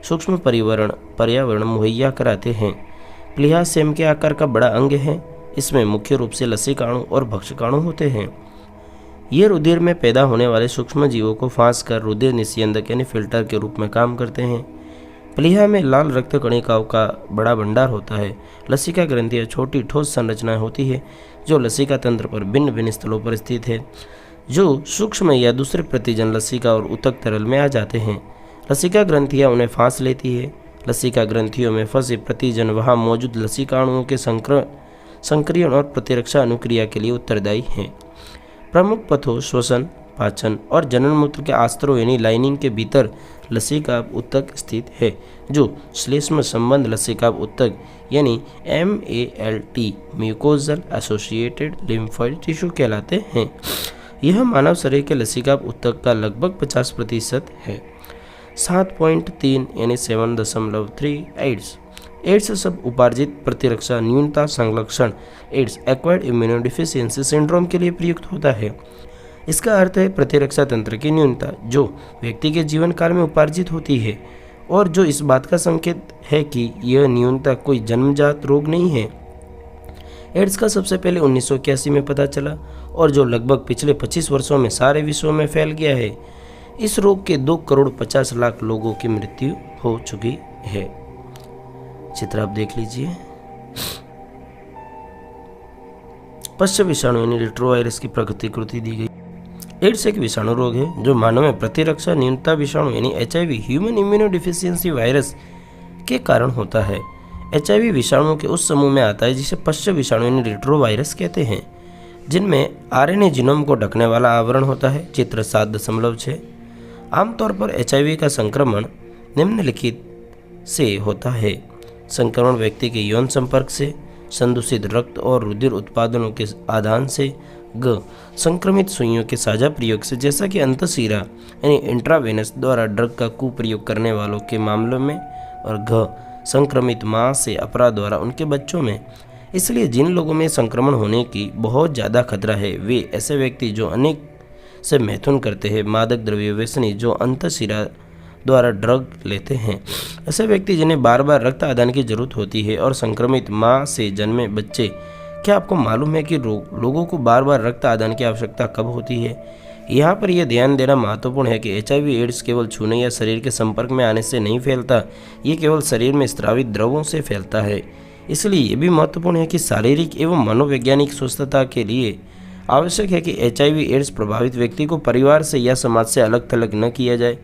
S1: सूक्ष्म पर्यावरण मुहैया कराते हैं। प्लीहा सेम के आकार का बड़ा अंग है। इसमें मुख्य रूप से लसीकाणु और भक्षकाणु होते हैं। ये रुधिर में पैदा होने वाले सूक्ष्म जीवों को फांस कर रुधिर निस्यंदक यानी फिल्टर के रूप में काम करते हैं। प्लीहा में लाल रक्त कणिकाओं का बड़ा भंडार होता है। लसिका ग्रंथियाँ छोटी ठोस संरचनाएं होती है जो लसिका तंत्र पर भिन्न भिन्न स्थलों पर स्थित है, जो सूक्ष्म या दूसरे प्रतिजन लसिका और ऊतक तरल में आ जाते हैं। लसिका ग्रंथियाँ उन्हें फांस लेती है। लसिका ग्रंथियों में फंसे प्रतिजन वहाँ मौजूद लसीकाणुओं के संक्रियण और प्रतिरक्षा अनुक्रिया के लिए उत्तरदायी हैं। प्रमुख पथों श्वसन, पाचन और जनन मूत्र के आस्तरों यानी लाइनिंग के भीतर लसीकाभ ऊतक स्थित है, जो श्लेष्म संबंध लसीकाभ ऊतक यानी MALT mucosal associated lymphoid tissue कहलाते हैं। यह मानव शरीर के लसीकाभ ऊतक का लगभग 50% है। 7.3 यानी 7.3 एड्स सब उपार्जित प्रतिरक्षा न्यूनता संलक्षण एड्स एक्वायर्ड इम्यूनोडिफिशियंसी सिंड्रोम के लिए प्रयुक्त होता है। इसका अर्थ है प्रतिरक्षा तंत्र की न्यूनता जो व्यक्ति के जीवन काल में उपार्जित होती है और जो इस बात का संकेत है कि यह न्यूनता कोई जन्मजात रोग नहीं है। एड्स का सबसे पहले 1981 में पता चला और जो लगभग पिछले 25 वर्षों में सारे विश्व में फैल गया है। इस रोग के 2,50,00,000 लोगों की मृत्यु हो चुकी है। चित्र आप देख लीजिए। पश्च विषाणु यानी रेट्रोवायरस की प्रतिकृति दी गई। एड्स एक विषाणु रोग है जो मानव में प्रतिरक्षा न्यूनता विषाणु यानी HIV ह्यूमन इम्यूनोडिफिशियंसी वायरस के कारण होता है। HIV विषाणुओं के उस समूह में आता है जिसे पश्च विषाणु यानी रेट्रोवायरस कहते हैं, जिनमें RNA जीनोम को ढकने वाला आवरण होता है। चित्र 7.6। आमतौर पर HIV का संक्रमण निम्नलिखित से होता है। संक्रमण व्यक्ति के यौन संपर्क से, संदूषित रक्त और रुधिर उत्पादनों के आदान से, ग संक्रमित सुइयों के साझा प्रयोग से जैसा कि अंतःशिरा यानी इंट्रावेनस द्वारा ड्रग का कुप्रयोग करने वालों के मामलों में, और घ संक्रमित मां से अपरा द्वारा उनके बच्चों में। इसलिए जिन लोगों में संक्रमण होने की बहुत ज़्यादा खतरा है वे ऐसे व्यक्ति जो अनेक से मैथुन करते हैं, मादक द्रव्य व्यसनी जो अंतःशिरा द्वारा ड्रग लेते हैं, ऐसे व्यक्ति जिन्हें बार बार रक्त आदान की जरूरत होती है, और संक्रमित मां से जन्मे बच्चे। क्या आपको मालूम है कि लोगों को बार बार रक्त आदान की आवश्यकता कब होती है? यहाँ पर यह ध्यान देना महत्वपूर्ण है कि HIV एड्स केवल छूने या शरीर के संपर्क में आने से नहीं फैलता, ये केवल शरीर में स्रावित द्रवों से फैलता है। इसलिए यह भी महत्वपूर्ण है कि शारीरिक एवं मनोवैज्ञानिक स्वस्थता के लिए आवश्यक है कि HIV एड्स प्रभावित व्यक्ति को परिवार से या समाज से अलग थलग न किया जाए।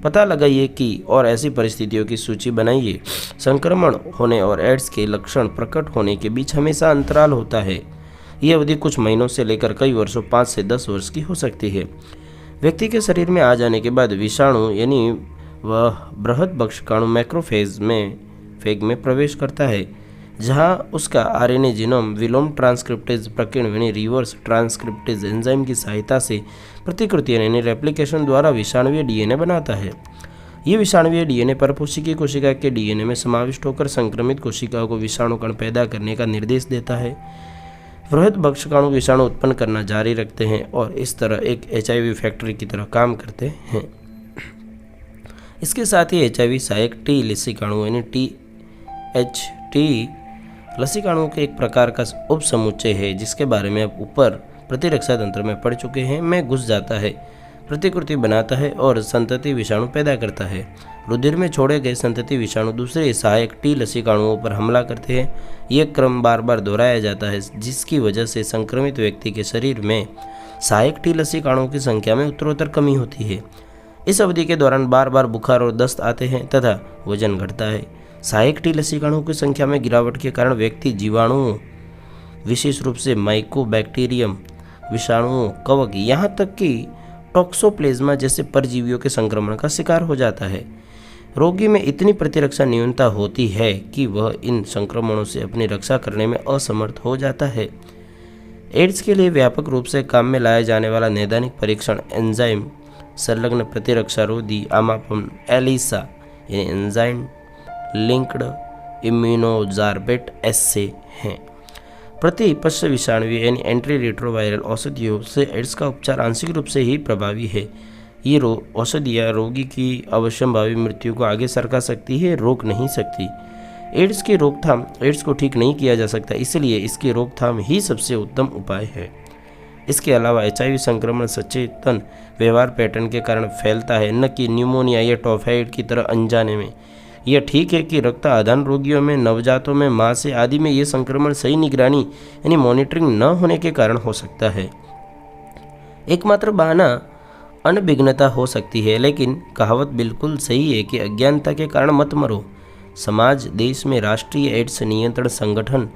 S1: पता लगाइए कि और ऐसी परिस्थितियों की सूची बनाइए। संक्रमण होने और एड्स के लक्षण प्रकट होने के बीच हमेशा अंतराल होता है। यह अवधि कुछ महीनों से लेकर कई वर्षों 5 से 10 वर्ष की हो सकती है। व्यक्ति के शरीर में आ जाने के बाद विषाणु यानी वह बृहद मैक्रोफेज में प्रवेश करता है, जहां उसका RNA जीनोम विलोम ट्रांसक्रिप्टेज प्रकीर्ण यानी रिवर्स ट्रांसक्रिप्टेज एंजाइम की सहायता से प्रतिकृति यानी रेप्लिकेशन द्वारा विषाणुवीय DNA बनाता है। ये विषाणुवीय DNA परपोषी कोशिका के DNA में समाविष्ट होकर संक्रमित कोशिकाओं को विषाणु कण पैदा करने का निर्देश देता है। बृहद भक्षकाणु विषाणु उत्पन्न करना जारी रखते हैं और इस तरह एक HIV फैक्ट्री की तरह काम करते हैं। इसके साथ ही HIV सहायक T लसिकाणु यानी THT लसिकाणुओं के एक प्रकार का उपसमुच्चय है, जिसके बारे में आप ऊपर प्रतिरक्षा तंत्र में पढ़ चुके हैं, में घुस जाता है, प्रतिकृति बनाता है और संतति विषाणु पैदा करता है। रुधिर में छोड़े गए संतति विषाणु दूसरे सहायक T लसिकाणुओं पर हमला करते हैं। यह क्रम बार बार दोहराया जाता है, जिसकी वजह से संक्रमित व्यक्ति के शरीर में सहायक T लसिकाणुओं की संख्या में उत्तरोत्तर कमी होती है। इस अवधि के दौरान बार बार बुखार और दस्त आते हैं तथा वजन घटता है। सहायक T लसिकाणुओं की संख्या में गिरावट के कारण व्यक्ति जीवाणुओं, विशेष रूप से माइकोबैक्टीरियम विषाणुओं, कवक, यहाँ तक कि टॉक्सोप्लेज्मा जैसे परजीवियों के संक्रमण का शिकार हो जाता है। रोगी में इतनी प्रतिरक्षा न्यूनता होती है कि वह इन संक्रमणों से अपनी रक्षा करने में असमर्थ हो जाता है। एड्स के लिए व्यापक रूप से काम में लाया जाने वाला नैदानिक परीक्षण एंजाइम संलग्न प्रतिरक्षा रोधी आमापन एलिसा यानी एंजाइम लिंक्ड इम्यूनोजार्बेट एस्से हैं। प्रतिपश्च विषाणुवीय यानी एंटी रेट्रोवायरल औषधियों से एड्स का उपचार आंशिक रूप से ही प्रभावी है। ये औषधियाँ रोगी की अवश्यंभावी मृत्यु को आगे सरका सकती है, रोक नहीं सकती। एड्स की रोकथाम, एड्स को ठीक नहीं किया जा सकता, इसलिए इसकी रोकथाम ही सबसे उत्तम उपाय है। इसके अलावा HIV संक्रमण सचेतन व्यवहार पैटर्न के कारण फैलता है, न कि न्यूमोनिया या टाइफाइड की तरह अनजाने में। यह ठीक है कि रक्त आदान रोगियों में, नवजातों में, माँ से आदि में ये संक्रमण सही निगरानी यानी मॉनिटरिंग न होने के कारण हो सकता है। एकमात्र बहाना अनभिज्ञता हो सकती है, लेकिन कहावत बिल्कुल सही है कि अज्ञानता के कारण मत मरो। समाज, देश में राष्ट्रीय एड्स नियंत्रण संगठन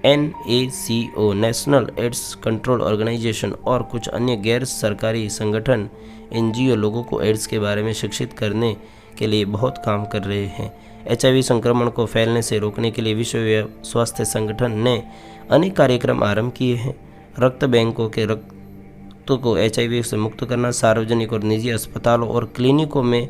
S1: NACO national AIDS control organisation और कुछ अन्य गैर सरकारी संगठन NGO लोगों को एड्स के बारे में शिक्षित करने के लिए बहुत काम कर रहे हैं। HIV संक्रमण को फैलने से रोकने के लिए विश्व स्वास्थ्य संगठन ने अनेक कार्यक्रम आरंभ किए हैं। रक्त बैंकों के रक्त को HIV से मुक्त करना, सार्वजनिक और निजी अस्पतालों और क्लिनिकों में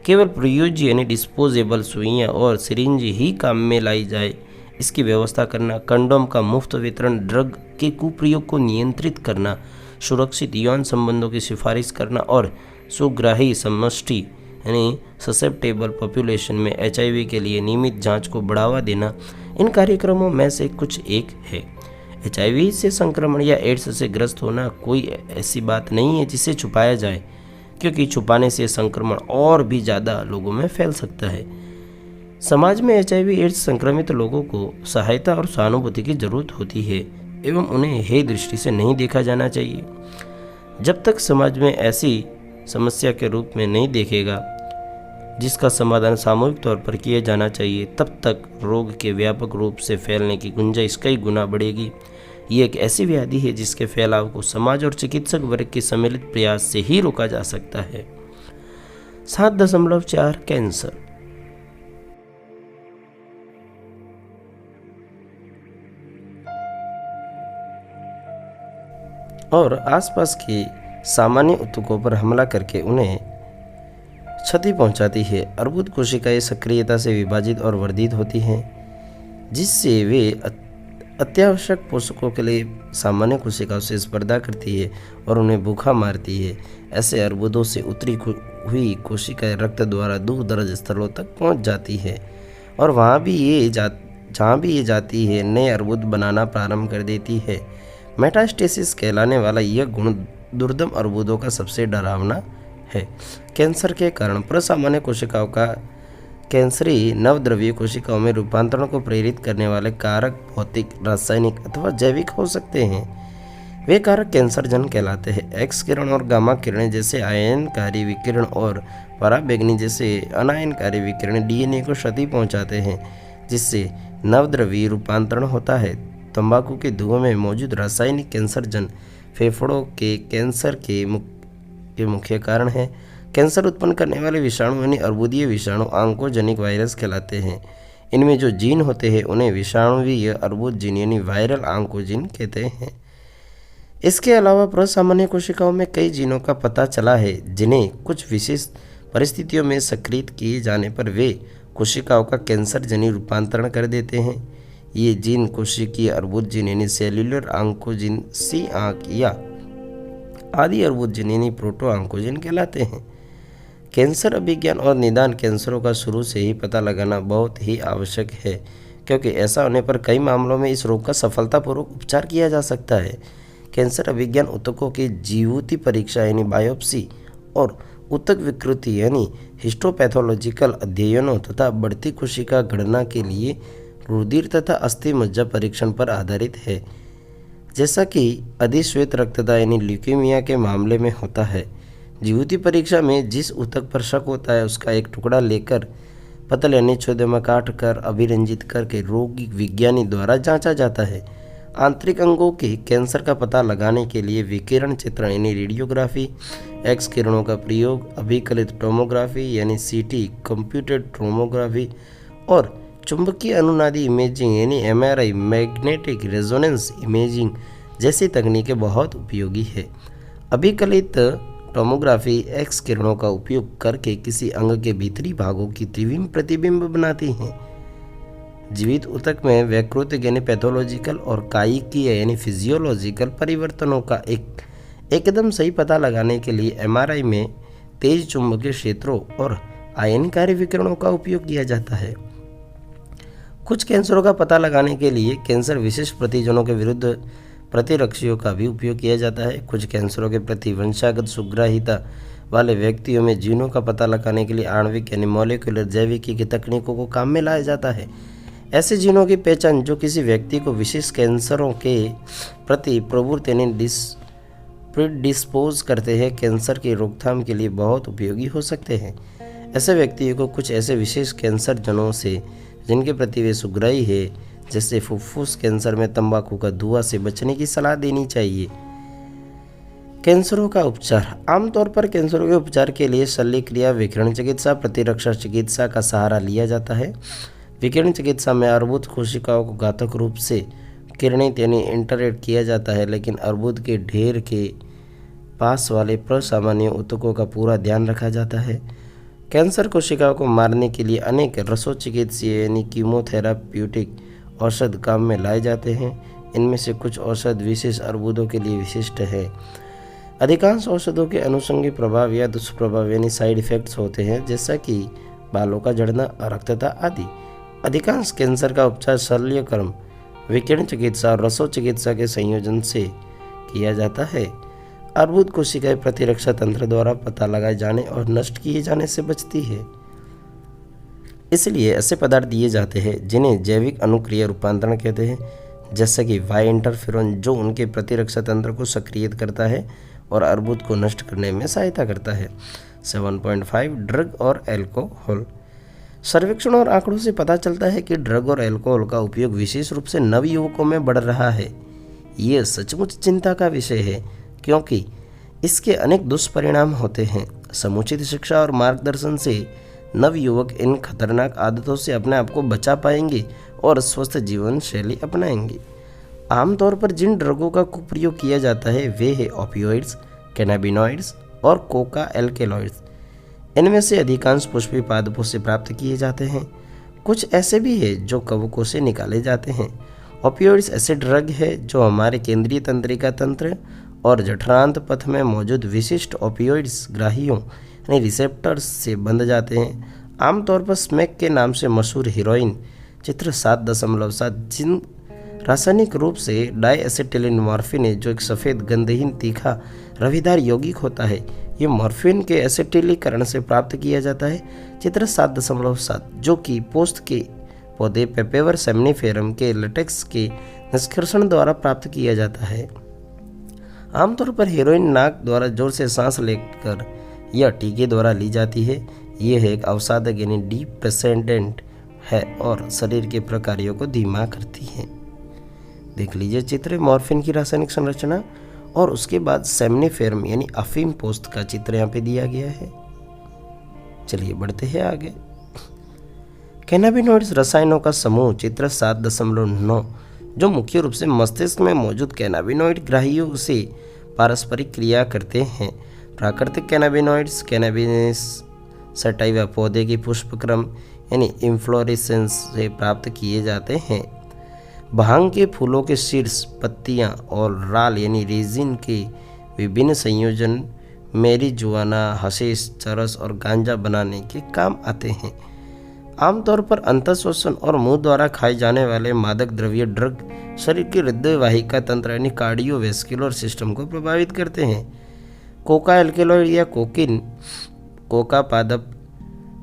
S1: केवल प्रयोज्य यानी डिस्पोजेबल सुइयां और सिरिंज ही काम में लाई जाए, इसकी व्यवस्था करना, कंडोम का मुफ्त वितरण, ड्रग के कुप्रयोग को नियंत्रित करना, सुरक्षित यौन संबंधों की सिफारिश करना और सुग्राही समष्टि यानी ससेप्टेबल पॉपुलेशन में HIV के लिए नियमित जांच को बढ़ावा देना इन कार्यक्रमों में से कुछ एक है। HIV से संक्रमण या एड्स से ग्रस्त होना कोई ऐसी बात नहीं है जिसे छुपाया जाए, क्योंकि छुपाने से संक्रमण और भी ज़्यादा लोगों में फैल सकता है। समाज में HIV एड्स संक्रमित लोगों को सहायता और सहानुभूति की जरूरत होती है एवं उन्हें हेय दृष्टि से नहीं देखा जाना चाहिए। जब तक समाज में ऐसी समस्या के रूप में नहीं देखेगा जिसका समाधान सामूहिक तौर पर किया जाना चाहिए, तब तक रोग के व्यापक रूप से फैलने की गुंजाइश कई गुना बढ़ेगी। ये एक ऐसी व्याधि है जिसके फैलाव को समाज और चिकित्सक वर्ग के सम्मिलित प्रयास से ही रोका जा सकता है। 7.4 कैंसर। और आसपास के सामान्य ऊतकों पर हमला करके उन्हें क्षति पहुंचाती है। अर्बुद कोशिकाएं सक्रियता से विभाजित और वर्धित होती हैं, जिससे वे अत्यावश्यक पोषकों के लिए सामान्य कोशिकाओं से स्पर्धा करती है और उन्हें भूखा मारती है। ऐसे अर्बुदों से उतरी हुई कोशिकाएं रक्त द्वारा दूर दराज स्थलों तक पहुंच जाती है और जहाँ भी ये जाती है नए अर्बुद बनाना प्रारंभ कर देती है। मेटास्टेसिस कहलाने वाला यह गुण दुर्दम अर्बुदों का सबसे डरावना है। कैंसर के कारण प्रसामान्य कोशिकाओं का कैंसरी नवद्रव्य कोशिकाओं में रूपांतरण को प्रेरित करने वाले कारक भौतिक, रासायनिक अथवा जैविक हो सकते हैं। वे कारक कैंसरजन कहलाते हैं। एक्स किरण और गामा किरणें जैसे आयनकारी विकिरण और पराबैंगनी जैसे अनायनकारी विकिरण डीएनए को क्षति पहुंचाते हैं, जिससे नवद्रव्य रूपांतरण होता है। तंबाकू के धुएं में मौजूद रासायनिक कैंसरजन फेफड़ों के कैंसर के मुख्य कारण है। कैंसर उत्पन्न करने वाले विषाणु यानी अर्बुदीय विषाणु ऑन्कोजेनिक वायरस कहलाते हैं। इनमें जो जीन होते हैं उन्हें विषाणुवीय अर्बुद जीन यानी वायरल ऑन्कोजीन कहते हैं। इसके अलावा प्रसामान्य कोशिकाओं में कई जीनों का पता चला है जिन्हें कुछ विशेष परिस्थितियों में सक्रिय किए जाने पर वे कोशिकाओं का कैंसर जनित रूपांतरण कर देते हैं। ये जीन कोशिकीय अर्बुद जीन यानी सेल्यूलर ऑन्कोजीन सी आंक या आदि अर्बुद जीन यानी प्रोटो ऑन्कोजीन कहलाते हैं। कैंसर अभिज्ञान और निदान कैंसरों का शुरू से ही पता लगाना बहुत ही आवश्यक है, क्योंकि ऐसा होने पर कई मामलों में इस रोग का सफलतापूर्वक उपचार किया जा सकता है। कैंसर अभिज्ञान ऊतकों की जीवति परीक्षा यानी बायोप्सी और ऊतक विकृति यानी हिस्टोपैथोलॉजिकल अध्ययनों तथा बढ़ती कोशिका गणना के लिए रुधिर तथा अस्थि मज्जा परीक्षण पर आधारित है, जैसा कि अधिश्वेत रक्तता यानी ल्यूकेमिया के मामले में होता है। जीवति परीक्षा में जिस ऊतक पर शक होता है उसका एक टुकड़ा लेकर पतल यानी छेदे में काट कर अभिरंजित करके रोगी विज्ञानी द्वारा जांचा जाता है। आंतरिक अंगों के कैंसर का पता लगाने के लिए विकिरण चित्रण यानी रेडियोग्राफी, एक्स किरणों का प्रयोग, अभिकलित टोमोग्राफी यानी सीटी, कंप्यूटेड टोमोग्राफी और चुंबकीय अनुनादी इमेजिंग यानी एमआरआई, मैग्नेटिक रेजोनेंस इमेजिंग जैसी तकनीकें बहुत उपयोगी है। अभिकलित टोमोग्राफी एक्स किरणों का उपयोग करके किसी अंग के भीतरी भागों की त्रिविम प्रतिबिंब बनाती हैं। जीवित ऊतक में वैकृतिक यानी पैथोलॉजिकल और कायिकीय यानी फिजियोलॉजिकल परिवर्तनों का एकदम सही पता लगाने के लिए एमआरआई में तेज चुंबकीय क्षेत्रों और आयनकारी विकिरणों का उपयोग किया जाता है। कुछ कैंसरों का पता लगाने के लिए कैंसर विशिष्ट प्रतिजनों के विरुद्ध प्रतिरक्षियों का भी उपयोग किया जाता है। कुछ कैंसरों के प्रति वंशागत सुग्राहिता वाले व्यक्तियों में जीनों का पता लगाने के लिए आणविक यानी मॉलिक्यूलर जैविकी की तकनीकों को काम में लाया जाता है। ऐसे जीनों की पहचान जो किसी व्यक्ति को विशिष्ट कैंसरों के प्रति प्रवृत्त यानी प्रिडिस्पोज करते हैं, कैंसर की रोकथाम के लिए बहुत उपयोगी हो सकते हैं। ऐसे व्यक्तियों को कुछ ऐसे विशेष कैंसर जनों से जिनके प्रति वे सुग्राही है, जैसे फुफ्फुस कैंसर में तंबाकू का धुआं से बचने की सलाह देनी चाहिए। कैंसरों का उपचार। आमतौर पर कैंसरों के उपचार के लिए शल्य क्रिया, विकिरण चिकित्सा, प्रतिरक्षा चिकित्सा का सहारा लिया जाता है। विकिरण चिकित्सा में अर्बुद कोशिकाओं को घातक रूप से किरणित यानी इंटरेट किया जाता है, लेकिन अर्बुद के ढेर के पास वाले प्रसामान्य ऊतकों का पूरा ध्यान रखा जाता है। कैंसर कोशिकाओं को मारने के लिए अनेक रसोचिकित्सीय यानी कीमोथेराप्यूटिक औषध काम में लाए जाते हैं। इनमें से कुछ औषध विशेष अर्बुदों के लिए विशिष्ट है। अधिकांश औषधों के अनुषंगी प्रभाव या दुष्प्रभाव यानी साइड इफेक्ट्स होते हैं, जैसा कि बालों का झड़ना, अरक्तता आदि। अधिकांश कैंसर का उपचार शल्यक्रम, विकिरण चिकित्सा और रसोचिकित्सा के संयोजन से किया जाता है। अर्बुद कोशिकाएं प्रतिरक्षा तंत्र द्वारा पता लगाए जाने और नष्ट किए जाने से बचती है, इसलिए ऐसे पदार्थ दिए जाते हैं जिन्हें जैविक अनुक्रिया रूपांतरण कहते हैं, जैसे कि वाई इंटरफेरोन जो उनके प्रतिरक्षा तंत्र को सक्रिय करता है और अर्बुद को नष्ट करने में सहायता करता है। 7.5 ड्रग और एल्कोहल। सर्वेक्षण और आंकड़ों से पता चलता है कि ड्रग और एल्कोहल का उपयोग विशेष रूप से नवयुवकों में बढ़ रहा है। ये सचमुच चिंता का विषय है, क्योंकि इसके अनेक दुष्परिणाम होते हैं। समुचित शिक्षा और मार्गदर्शन से नवयुवक इन खतरनाक आदतों से अपने आप को बचा पाएंगे और स्वस्थ जीवन शैली अपनाएंगे। आमतौर पर जिन ड्रगों का कुप्रयोग किया जाता है वे है ओपियोइड्स, कैनाबिनॉइड्स और कोका एल्केलॉइड्स। इनमें से अधिकांश पुष्पीय पादपों से प्राप्त किए जाते हैं। कुछ ऐसे भी हैं जो कवकों से निकाले जाते हैं। ओपियोइड्स ऐसे ड्रग है जो हमारे केंद्रीय तंत्रिका तंत्र और जठरांत पथ में मौजूद विशिष्ट ओपियोइड्स ग्राहियों यानी रिसेप्टर्स से बंध जाते हैं। आमतौर पर स्मैक के नाम से मशहूर हीरोइन चित्र 7.7 जिन रासायनिक रूप से डाईएसिटिलीन मॉर्फिन है, जो एक सफ़ेद गंधहीन तीखा रविदार यौगिक होता है। ये मॉर्फिन के एसिटिलीकरण से प्राप्त किया जाता है। चित्र 7.7 जो कि पोस्त के पौधे पेपेवर सेमनीफेरम के लेटेक्स के निष्कर्षण द्वारा प्राप्त किया जाता है। आमतौर पर हेरोइन नाक द्वारा जोर से सांस लेकर या टीके द्वारा ली जाती है। यह एक अवसादक यानी डिप्रेसेंटेंट है और शरीर के प्रकारों को धीमा करती है। देख लीजिए चित्र मॉर्फिन की रासायनिक संरचना और उसके बाद सेमनीफेरम यानी अफीम पोस्त का चित्र यहाँ पे दिया गया है। चलिए बढ़ते हैं आगे। कैनाबिनॉइड्स रसायनों का समूह चित्र 7.9 जो मुख्य रूप से मस्तिष्क में मौजूद कैनाबिनॉइड ग्राहियों से पारस्परिक क्रिया करते हैं। प्राकृतिक कैनाबिनॉइड्स कैनाबिस सटाइवा पौधे की पुष्पक्रम यानी इन्फ्लोरेसेंस से प्राप्त किए जाते हैं। भांग के फूलों के शीर्ष, पत्तियां और राल यानी रेजिन के विभिन्न संयोजन मैरिजुआना, हशीश, चरस और गांजा बनाने के काम आते हैं। आमतौर पर अंतःश्वसन और मुंह द्वारा खाए जाने वाले मादक द्रव्य ड्रग शरीर के हृदय वाहिका तंत्र यानी कार्डियोवैस्कुलर सिस्टम को प्रभावित करते हैं। कोका एल्केलॉइड या कोकिन कोका पादप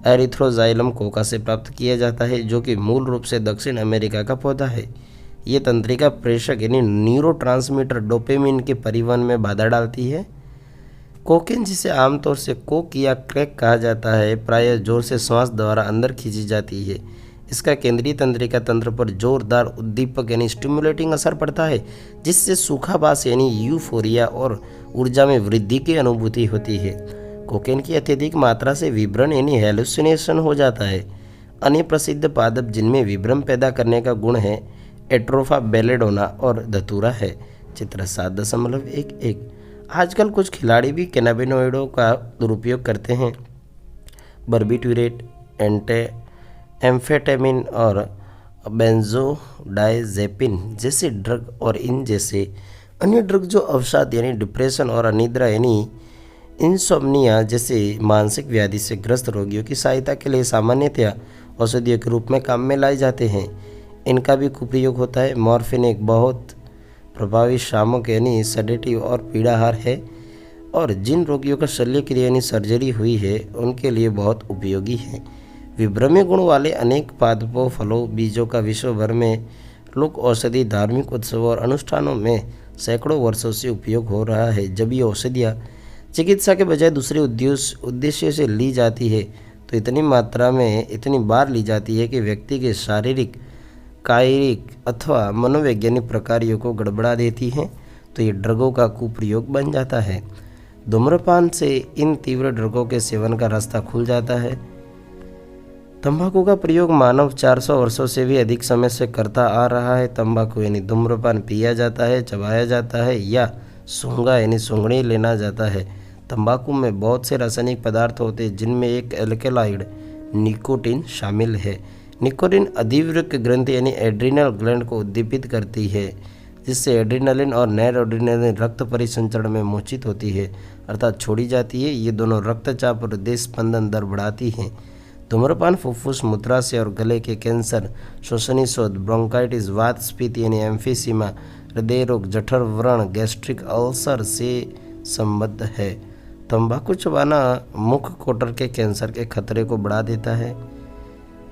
S1: एरिथ्रोजाइलम कोका से प्राप्त किया जाता है, जो कि मूल रूप से दक्षिण अमेरिका का पौधा है। ये तंत्रिका प्रेषक यानी न्यूरोट्रांसमीटर डोपामिन के परिवहन में बाधा डालती है। कोकीन, जिसे आमतौर से कोक या क्रैक कहा जाता है, प्रायः जोर से श्वास द्वारा अंदर खींची जाती है। इसका केंद्रीय तंत्रिका तंत्र पर जोरदार उद्दीपक यानी स्टिमुलेटिंग असर पड़ता है, जिससे सूखाभास यानी यूफोरिया और ऊर्जा में वृद्धि की अनुभूति होती है। कोकेन की अत्यधिक मात्रा से विभ्रम यानी हेलुसिनेशन हो जाता है। अन्य प्रसिद्ध पादप जिनमें विभ्रम पैदा करने का गुण है एट्रोफा बेलेडोना और धतूरा है। चित्र 7.11। आजकल कुछ खिलाड़ी भी कैनाबिनॉइडों का दुरुपयोग करते हैं। बर्बिट्यूरेट, एम्फेटामिन और बेंजोडाइजेपिन जैसे ड्रग और इन जैसे अन्य ड्रग जो अवसाद यानी डिप्रेशन और अनिद्रा यानी इंसोम्निया जैसे मानसिक व्याधि से ग्रस्त रोगियों की सहायता के लिए सामान्यतया औषधियों के रूप में काम में लाए जाते हैं। इनका भी कुप्रयोग होता है। मॉर्फिन एक बहुत प्रभावी शामक यानी सेडेटिव और पीड़ाहार है और जिन रोगियों का शल्य क्रिया यानी सर्जरी हुई है उनके लिए बहुत उपयोगी है। विभ्रमी गुण वाले अनेक पादपों, फलों, बीजों का विश्व भर में लोक औषधि, धार्मिक उत्सवों और अनुष्ठानों में सैकड़ों वर्षों से उपयोग हो रहा है। जब ये औषधियाँ चिकित्सा के बजाय दूसरे उद्देश्य से ली जाती है तो इतनी बार ली जाती है कि व्यक्ति के शारीरिक, कायिक अथवा मनोवैज्ञानिक प्रकारों को गड़बड़ा देती हैं, तो ये ड्रगों का कुप्रयोग बन जाता है। धूम्रपान से इन तीव्र ड्रगों के सेवन का रास्ता खुल जाता है। तंबाकू का प्रयोग मानव 400 वर्षों से भी अधिक समय से करता आ रहा है। तंबाकू यानी धूम्रपान पिया जाता है, चबाया जाता है या सूंघा यानी सूंघनी लेना जाता है। तंबाकू में बहुत से रासायनिक पदार्थ होते हैं जिनमें एक एल्केलॉइड निकोटीन शामिल है। निकोटीन अधिवृक्क ग्रंथि यानी एड्रिनल ग्लैंड को उद्दीपित करती है, जिससे एड्रिनलिन और नॉरएड्रेनालिन रक्त परिसंचरण में मोचित होती है अर्थात छोड़ी जाती है। ये दोनों रक्तचाप और हृदय स्पंदन दर बढ़ाती हैं। धूम्रपान फुफ्फुस, मूत्राशय और गले के कैंसर, श्वसनी शोथ, ब्रोंकाइटिस, वात स्फीति यानी एम्फीसीमा, हृदय रोग, जठर व्रण, गैस्ट्रिक अल्सर से संबद्ध है। तंबाकू चबाना मुख कोटर के कैंसर के खतरे को बढ़ा देता है।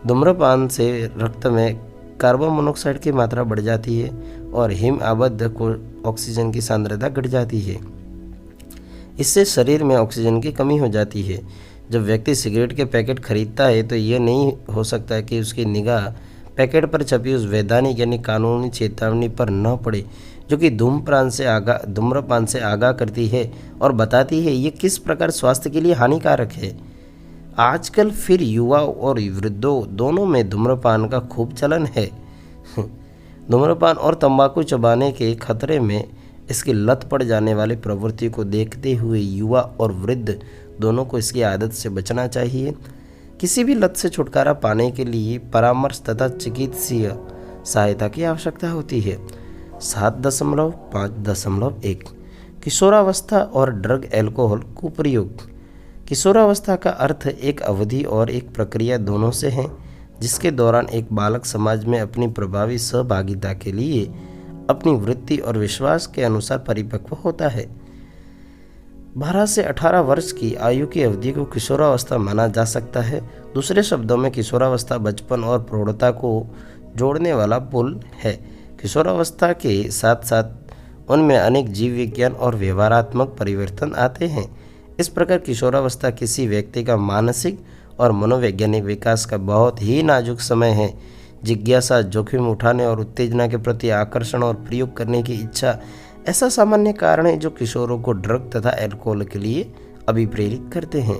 S1: धूम्रपान से रक्त में कार्बन मोनोऑक्साइड की मात्रा बढ़ जाती है और हिम आबद्ध को ऑक्सीजन की सांद्रता घट जाती है।
S2: इससे शरीर में ऑक्सीजन की कमी हो जाती है। जब व्यक्ति सिगरेट के पैकेट खरीदता है तो यह नहीं हो सकता कि उसकी निगाह पैकेट पर छपी उस वैधानिक यानी कानूनी चेतावनी पर न पड़े, जो कि धूम्रपान से आगाह करती है और बताती है ये किस प्रकार स्वास्थ्य के लिए हानिकारक है। आजकल फिर युवाओं और वृद्धों दोनों में धूम्रपान का खूब चलन है। धूम्रपान और तंबाकू चबाने के खतरे में इसकी लत पड़ जाने वाली प्रवृत्ति को देखते हुए युवा और वृद्ध दोनों को इसकी आदत से बचना चाहिए। किसी भी लत से छुटकारा पाने के लिए परामर्श तथा चिकित्सीय सहायता की आवश्यकता होती है। 7.5.1 किशोरावस्था और ड्रग एल्कोहल कुप्रयोग। किशोरावस्था का अर्थ एक अवधि और एक प्रक्रिया दोनों से है, जिसके दौरान एक बालक समाज में अपनी प्रभावी सहभागिता के लिए अपनी वृत्ति और विश्वास के अनुसार परिपक्व होता है। 12 से 18 वर्ष की आयु की अवधि को किशोरावस्था माना जा सकता है। दूसरे शब्दों में किशोरावस्था बचपन और प्रौढ़ता को जोड़ने वाला पुल है। किशोरावस्था के साथ साथ उनमें अनेक जीव विज्ञान और व्यवहारात्मक परिवर्तन आते हैं। इस प्रकार किशोरावस्था किसी व्यक्ति का मानसिक और मनोवैज्ञानिक विकास का बहुत ही नाजुक समय है। जिज्ञासा, जोखिम उठाने और उत्तेजना के प्रति आकर्षण और प्रयोग करने की इच्छा ऐसा सामान्य कारण है जो किशोरों को ड्रग तथा अल्कोहल के लिए अभिप्रेरित करते हैं।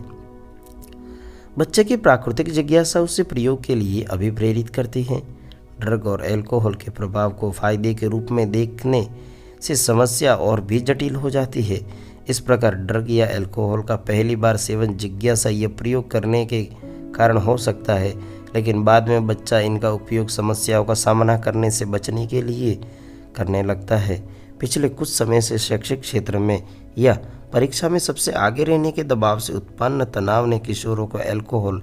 S2: बच्चे की प्राकृतिक जिज्ञासा उसे प्रयोग के लिए अभिप्रेरित करती है। ड्रग और अल्कोहल के प्रभाव को फायदे के रूप में देखने से समस्या और भी जटिल हो जाती है। इस प्रकार ड्रग या अल्कोहल का पहली बार सेवन जिज्ञासा या प्रयोग करने के कारण हो सकता है, लेकिन बाद में बच्चा इनका उपयोग समस्याओं का सामना करने से बचने के लिए करने लगता है। पिछले कुछ समय से शैक्षिक क्षेत्र में या परीक्षा में सबसे आगे रहने के दबाव से उत्पन्न तनाव ने किशोरों को अल्कोहल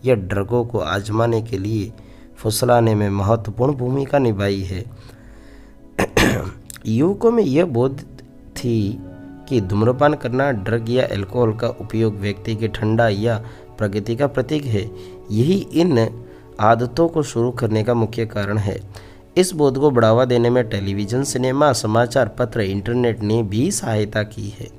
S2: या ड्रगों को आजमाने के लिए फुसलाने में महत्वपूर्ण भूमिका निभाई है। युवकों में यह बोध थी कि धूम्रपान करना, ड्रग या अल्कोहल का उपयोग व्यक्ति के ठंडा या प्रगति का प्रतीक है। यही इन आदतों को शुरू करने का मुख्य कारण है। इस बोध को बढ़ावा देने में टेलीविज़न, सिनेमा, समाचार पत्र, इंटरनेट ने भी सहायता की है।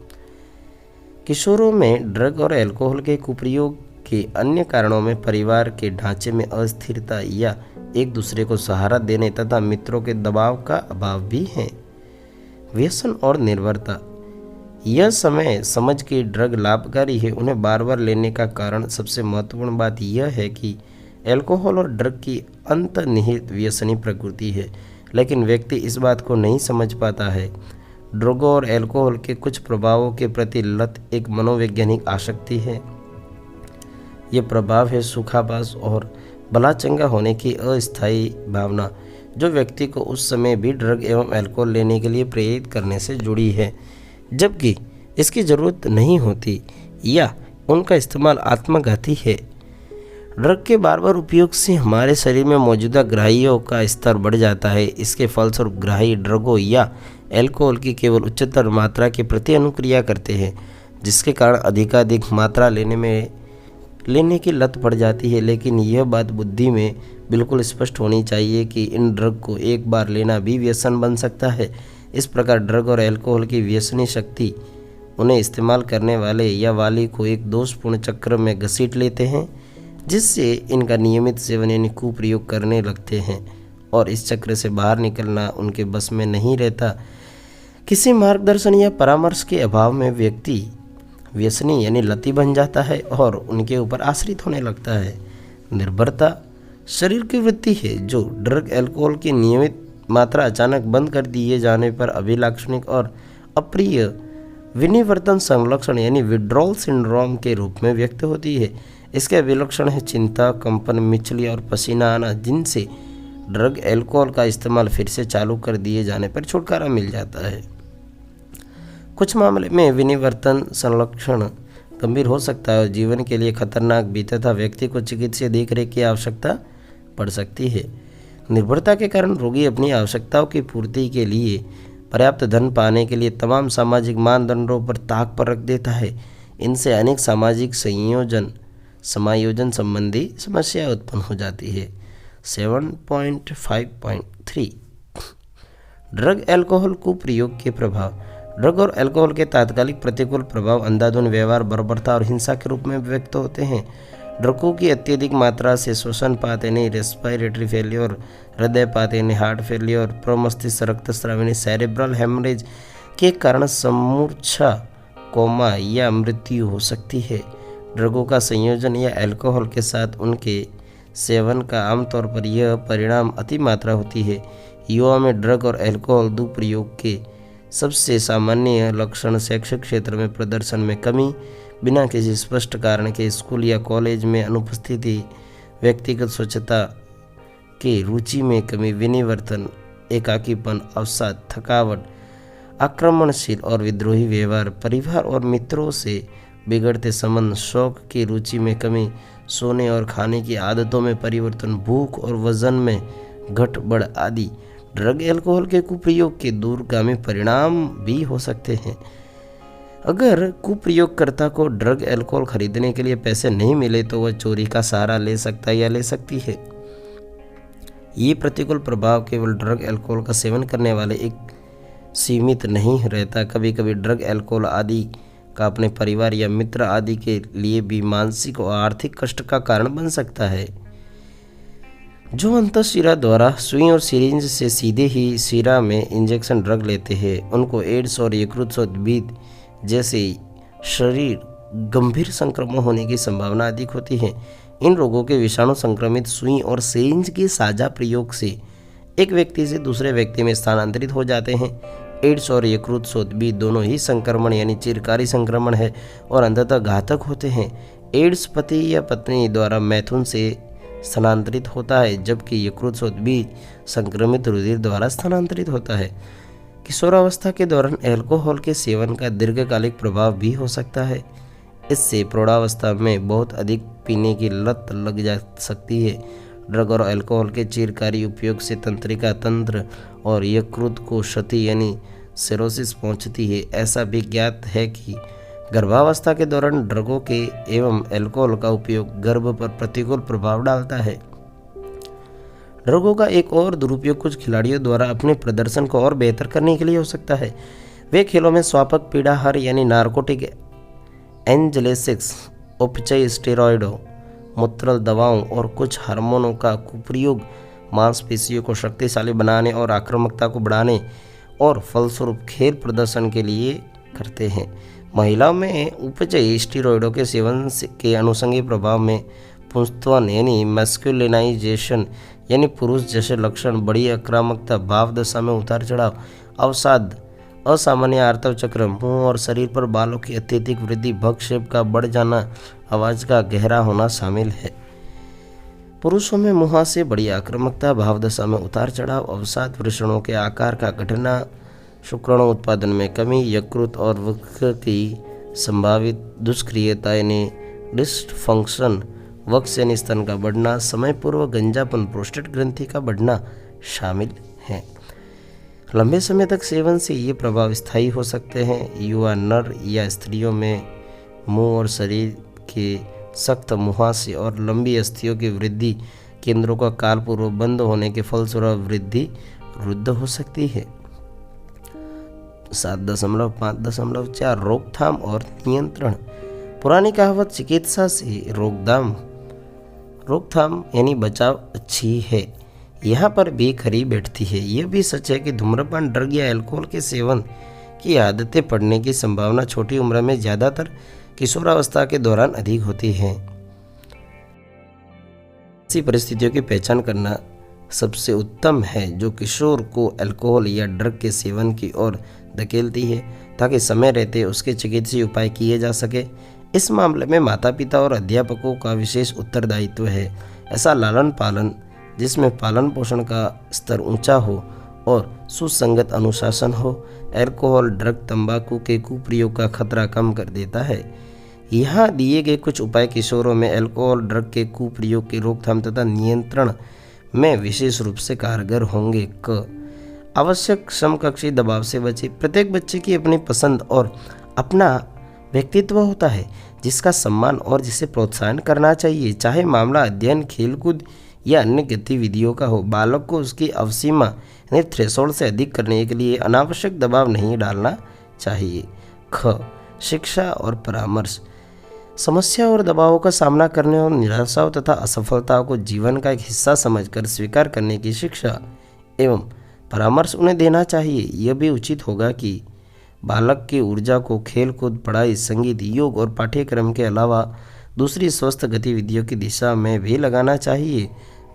S2: किशोरों में ड्रग और अल्कोहल के कुप्रयोग के अन्य कारणों में परिवार के ढांचे में अस्थिरता या एक दूसरे को सहारा देने तथा मित्रों के दबाव का अभाव भी है। व्यसन और निर्भरता। यह समय समझ के ड्रग लाभकारी है उन्हें बार बार लेने का कारण सबसे महत्वपूर्ण बात यह है कि अल्कोहल और ड्रग की अंतर्निहित व्यसनी प्रकृति है, लेकिन व्यक्ति इस बात को नहीं समझ पाता है। ड्रगों और अल्कोहल के कुछ प्रभावों के प्रति लत एक मनोवैज्ञानिक आसक्ति है। यह प्रभाव है सुखाभास और भला चंगा होने की अस्थायी भावना, जो व्यक्ति को उस समय भी ड्रग एवं अल्कोहल लेने के लिए प्रेरित करने से जुड़ी है, जबकि इसकी ज़रूरत नहीं होती या उनका इस्तेमाल आत्मघाती है। ड्रग के बार बार उपयोग से हमारे शरीर में मौजूदा ग्राहियों का स्तर बढ़ जाता है। इसके फलस्वरूप ग्राही ड्रगों या अल्कोहल की केवल उच्चतर मात्रा के प्रति अनुक्रिया करते हैं, जिसके कारण अधिकाधिक मात्रा लेने की लत पड़ जाती है। लेकिन यह बात बुद्धि में बिल्कुल स्पष्ट होनी चाहिए कि इन ड्रग को एक बार लेना भी व्यसन बन सकता है। इस प्रकार ड्रग और अल्कोहल की व्यसनी शक्ति उन्हें इस्तेमाल करने वाले या वाली को एक दोषपूर्ण चक्र में घसीट लेते हैं, जिससे इनका नियमित सेवन यानी कुप्रयोग करने लगते हैं और इस चक्र से बाहर निकलना उनके बस में नहीं रहता। किसी मार्गदर्शन या परामर्श के अभाव में व्यक्ति व्यसनी यानी लती बन जाता है और उनके ऊपर आश्रित होने लगता है। निर्भरता शरीर की वृत्ति है जो ड्रग अल्कोहल की नियमित मात्रा अचानक बंद कर दिए जाने पर अभिलाक्षणिक और अप्रिय विनिवर्तन संलक्षण यानी विड्रॉल सिंड्रोम के रूप में व्यक्त होती है। इसके अभिलक्षण है चिंता, कंपन, मिचली और पसीना आना, जिनसे ड्रग अल्कोहल का इस्तेमाल फिर से चालू कर दिए जाने पर छुटकारा मिल जाता है। कुछ मामले में विनिवर्तन संलक्षण गंभीर हो सकता है और जीवन के लिए खतरनाक भी तथा व्यक्ति को चिकित्सीय देखरेख की आवश्यकता पड़ सकती है। निर्भरता के कारण रोगी अपनी आवश्यकताओं की पूर्ति के लिए पर्याप्त धन पाने के लिए तमाम सामाजिक मानदंडों पर ताक पर रख देता है। इनसे अनेक सामाजिक समायोजन संबंधी समस्या उत्पन्न हो जाती है। 7.5.3 ड्रग अल्कोहल कुप्रयोग के प्रभाव। ड्रग और अल्कोहल के तात्कालिक प्रतिकूल प्रभाव अंधाधुंध व्यवहार, बर्बरता और हिंसा के रूप में व्यक्त होते हैं। ड्रगों की अत्यधिक मात्रा से श्वसन पात यानी रेस्पिरेटरी फेलियर, हृदयपात यानी हार्ट फेलियर, प्रमस्तिष्क रक्तस्राव यानी सेरेब्रल हेमरेज के कारण समूर्छा, कोमा या मृत्यु हो सकती है। ड्रगों का संयोजन या अल्कोहल के साथ उनके सेवन का आमतौर पर यह परिणाम अति मात्रा होती है। युवा में ड्रग और अल्कोहल दुष्प्रयोग के सबसे सामान्य लक्षण शैक्षिक क्षेत्र में प्रदर्शन में कमी, बिना किसी स्पष्ट कारण के स्कूल या कॉलेज में अनुपस्थिति, व्यक्तिगत स्वच्छता की रुचि में कमी, विनिवर्तन, एकाकीपन, अवसाद, थकावट, आक्रमणशील और विद्रोही व्यवहार, परिवार और मित्रों से बिगड़ते संबंध, शौक की रुचि में कमी, सोने और खाने की आदतों में परिवर्तन, भूख और वजन में घट-बढ़ आदि ड्रग अल्कोहल के कुप्रयोग के दूरगामी परिणाम भी हो सकते हैं। अगर कुप्रयोगकर्ता को ड्रग अल्कोहल खरीदने के लिए पैसे नहीं मिले तो वह चोरी का सहारा ले सकता है या ले सकती है। ये प्रतिकूल प्रभाव केवल ड्रग अल्कोहल का सेवन करने वाले एक सीमित नहीं रहता। कभी कभी ड्रग अल्कोहल आदि का अपने परिवार या मित्र आदि के लिए भी मानसिक और आर्थिक कष्ट का कारण बन सकता है। जो अंतःशिरा द्वारा सुई और सिरिंज से सीधे ही शिरा में इंजेक्शन ड्रग लेते हैं, उनको एड्स और यकृत जैसे शरीर गंभीर संक्रमण होने की संभावना अधिक होती है। इन रोगों के विषाणु संक्रमित सुई और सिरिंज के साझा प्रयोग से एक व्यक्ति से दूसरे व्यक्ति में स्थानांतरित हो जाते हैं। एड्स और यकृत दोनों ही संक्रमण यानी चिरकारी संक्रमण है और अंततः घातक होते हैं। एड्स पति या पत्नी द्वारा मैथुन से स्थानांतरित होता है, जबकि यकृत संक्रमित रुधिर द्वारा स्थानांतरित होता है। किशोरावस्था के दौरान अल्कोहल के सेवन का दीर्घकालिक प्रभाव भी हो सकता है। इससे प्रौढ़ावस्था में बहुत अधिक पीने की लत लग जा सकती है। ड्रग और अल्कोहल के चिरकारी उपयोग से तंत्रिका तंत्र और यकृत को क्षति यानी सिरोसिस पहुंचती है। ऐसा भी ज्ञात है कि गर्भावस्था के दौरान ड्रगों के एवं अल्कोहल का उपयोग गर्भ पर प्रतिकूल प्रभाव डालता है। ड्रगों का एक और दुरुपयोग कुछ खिलाड़ियों द्वारा अपने प्रदर्शन को और बेहतर करने के लिए हो सकता है। वे खेलों में स्वापक पीड़ाहार यानी नार्कोटिक, एंजेलिसिक्स, उपचय स्टेरॉयडों, मूत्रल दवाओं और कुछ हार्मोनों का कुप्रयोग मांसपेशियों को शक्तिशाली बनाने और आक्रामकता को बढ़ाने और फलस्वरूप खेल प्रदर्शन के लिए करते हैं। महिलाओं में उपचय स्टेरॉयडों के सेवन के अनुषंगी प्रभाव में पुंसत्वन यानी मैस्कुलिनाइजेशन यानी पुरुष जैसे लक्षण, बड़ी आक्रामकता, भाव दशा में उतार चढ़ाव, अवसाद, असामान्य आर्तव चक्र, मुंह और शरीर पर बालों की अत्यधिक वृद्धि, भक्षेप का बढ़ जाना, आवाज़ का गहरा होना शामिल है। पुरुषों में मुहासे, बड़ी आक्रामकता, भाव दशा में उतार चढ़ाव, अवसाद, वृषणों के आकार का घटना, शुक्राणु उत्पादन में कमी, यकृत और वृक्क की संभावित दुष्क्रियता यानी डिस्फंक्शन, वक्ष यानी स्तन का बढ़ना, समय पूर्व गंजापन, प्रोस्टेट ग्रंथि का बढ़ना शामिल हैं। लंबे समय तक सेवन से ये प्रभाव स्थायी हो सकते हैं। युवा नर या स्त्रियों में मुंह और शरीर के सख्त मुहासे और लंबी अस्थियों की वृद्धि केंद्रों का कालपूर्व बंद होने के फलस्वरूप वृद्धि रुद्ध हो सकती है। 7.5.4 रोकथाम और नियंत्रण। पुरानी कहावत चिकित्सा से रोकथाम यानी बचाव अच्छी है, यहाँ पर भी खरी बैठती है। यह भी सच है कि धूम्रपान, ड्रग या अल्कोहल के सेवन की आदतें पड़ने की संभावना छोटी उम्र में ज़्यादातर किशोरावस्था के दौरान अधिक होती है। ऐसी परिस्थितियों की पहचान करना सबसे उत्तम है जो किशोर को अल्कोहल या ड्रग के सेवन की ओर धकेलती है, ताकि समय रहते उसके चिकित्सीय उपाय किए जा सके। इस मामले में माता पिता और अध्यापकों का विशेष उत्तरदायित्व है। ऐसा लालन पालन जिसमें पालन पोषण का स्तर ऊंचा हो और सुसंगत अनुशासन हो, अल्कोहल, ड्रग, तंबाकू के कुप्रयोग का खतरा कम कर देता है। यहाँ दिए गए कुछ उपाय किशोरों में अल्कोहल, ड्रग के कुप्रयोग की रोकथाम तथा नियंत्रण में विशेष रूप से कारगर होंगे। आवश्यक समकक्षी दबाव से बचे। प्रत्येक बच्चे की अपनी पसंद और अपना व्यक्तित्व होता है जिसका सम्मान और जिसे प्रोत्साहन करना चाहिए, चाहे मामला अध्ययन, खेलकूद या अन्य गतिविधियों का हो। बालक को उसकी अवसीमा यानी थ्रेशोल्ड से अधिक करने के लिए अनावश्यक दबाव नहीं डालना चाहिए। ख, शिक्षा और परामर्श। समस्या और दबावों का सामना करने और निराशाओं तथा असफलताओं को जीवन का एक हिस्सा समझकर स्वीकार करने की शिक्षा एवं परामर्श उन्हें देना चाहिए। यह भी उचित होगा कि बालक की ऊर्जा को खेल कूद, पढ़ाई, संगीत, योग और पाठ्यक्रम के अलावा दूसरी स्वस्थ गतिविधियों की दिशा में भी लगाना चाहिए।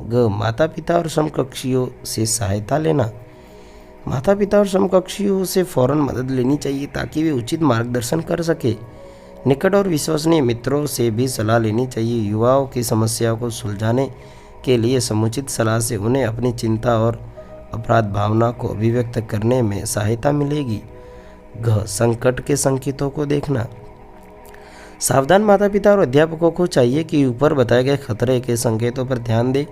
S2: ग, माता पिता और समकक्षियों से सहायता लेना। माता पिता और समकक्षियों से फौरन मदद लेनी चाहिए ताकि वे उचित मार्गदर्शन कर सके। निकट और विश्वसनीय मित्रों से भी सलाह लेनी चाहिए। युवाओं की समस्याओं को सुलझाने के लिए समुचित सलाह से उन्हें अपनी चिंता और अपराध भावना को अभिव्यक्त करने में सहायता मिलेगी। घ, संकट के संकेतों को देखना। सावधान माता पिता और अध्यापकों को चाहिए कि ऊपर बताए गए खतरे के संकेतों पर ध्यान दें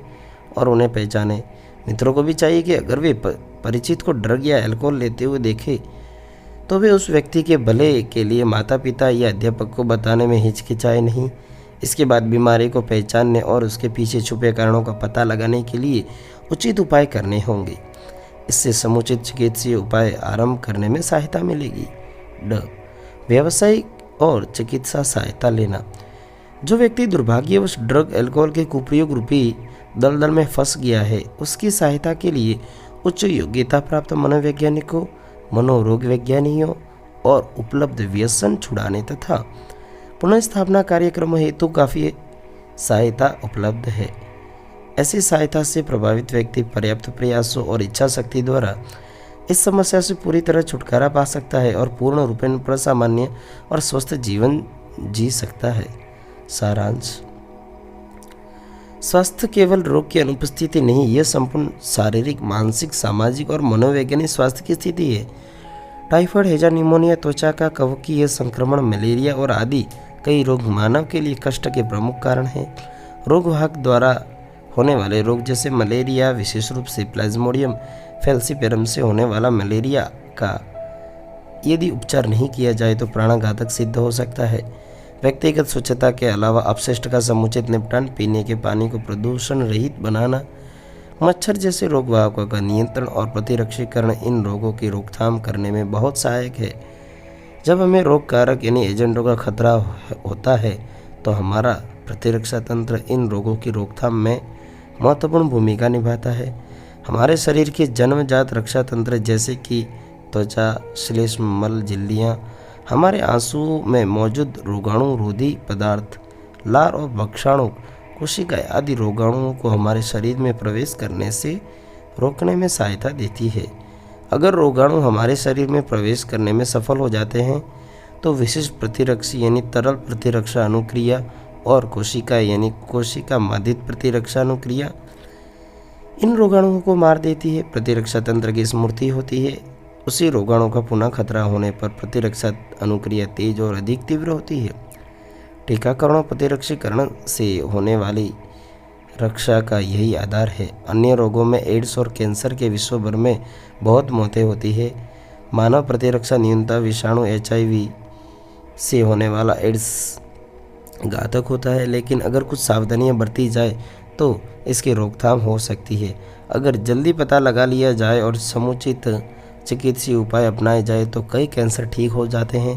S2: और उन्हें पहचानें। मित्रों को भी चाहिए कि अगर वे परिचित को ड्रग या अल्कोहल लेते हुए देखें तो वे उस व्यक्ति के भले के लिए माता पिता या अध्यापक को बताने में हिचकिचाए नहीं। इसके बाद बीमारी को पहचानने और उसके पीछे छुपे कारणों का पता लगाने के लिए उचित उपाय करने होंगे। इससे समुचित चिकित्सीय उपाय आरंभ करने में सहायता मिलेगी। ड, व्यावसायिक और चिकित्सा सहायता लेना। जो व्यक्ति दुर्भाग्यवश ड्रग अल्कोहल के कुप्रयोग रूपी दलदल में फंस गया है, उसकी सहायता के लिए उच्च योग्यता प्राप्त मनोवैज्ञानिकों, मनोरोग वैज्ञानिकों और उपलब्ध व्यसन छुड़ाने तथा पुनर्स्थापना कार्यक्रमों हेतु काफ़ी सहायता उपलब्ध है। ऐसी सहायता से प्रभावित व्यक्ति पर्याप्त प्रयासों और इच्छा शक्ति द्वारा इस समस्या से पूरी तरह छुटकारा पा सकता है और पूर्ण रूपेण प्रसामान्य और स्वस्थ जीवन जी सकता है। सारांश। स्वास्थ्य केवल रोग की अनुपस्थिति नहीं, यह संपूर्ण शारीरिक, मानसिक, सामाजिक और मनोवैज्ञानिक स्वास्थ्य की स्थिति है। टाइफाइड, हैजा, निमोनिया, त्वचा का कवकीय संक्रमण, मलेरिया और आदि कई रोग मानव के लिए कष्ट के प्रमुख कारण हैं। रोगवाहक द्वारा होने वाले रोग जैसे मलेरिया, विशेष रूप से प्लाज्मोडियम फैल्सिपेरम से होने वाला मलेरिया का यदि उपचार नहीं किया जाए तो प्राणघातक सिद्ध हो सकता है। व्यक्तिगत स्वच्छता के अलावा अपशिष्ट का समुचित निपटान, पीने के पानी को प्रदूषण रहित बनाना, मच्छर जैसे रोगवाहकों का नियंत्रण और प्रतिरक्षीकरण इन रोगों की रोकथाम करने में बहुत सहायक है। जब हमें रोग कारक यानी एजेंटों का खतरा होता है तो हमारा प्रतिरक्षा तंत्र इन रोगों की रोकथाम में महत्वपूर्ण भूमिका निभाता है। हमारे शरीर के जन्मजात रक्षा तंत्र जैसे कि त्वचा, श्लेष्म, मल, झिल्लियाँ, हमारे आंसू में मौजूद रोगाणु रोधी पदार्थ, लार और भक्षाणु, कोशिकाएं आदि रोगाणुओं को हमारे शरीर में प्रवेश करने से रोकने में सहायता देती है। अगर रोगाणु हमारे शरीर में प्रवेश करने में सफल हो जाते हैं तो विशिष्ट प्रतिरक्षी यानी तरल प्रतिरक्षा अनुक्रिया और कोशिका यानी कोशिका माधित प्रतिरक्षा अनुक्रिया इन रोगाणुओं को मार देती है। प्रतिरक्षा तंत्र की स्मृति होती है। उसी रोगाणु का पुनः खतरा होने पर प्रतिरक्षा अनुक्रिया तेज और अधिक तीव्र होती है। टीकाकरण और प्रतिरक्षीकरण से होने वाली रक्षा का यही आधार है। अन्य रोगों में एड्स और कैंसर के विश्व भर में बहुत मौतें होती है। मानव प्रतिरक्षा न्यूनता विषाणु HIV से होने वाला एड्स घातक होता है, लेकिन अगर कुछ सावधानियां बरती जाए तो इसकी रोकथाम हो सकती है। अगर जल्दी पता लगा लिया जाए और समुचित चिकित्सीय उपाय अपनाए जाए तो कई कैंसर ठीक हो जाते हैं।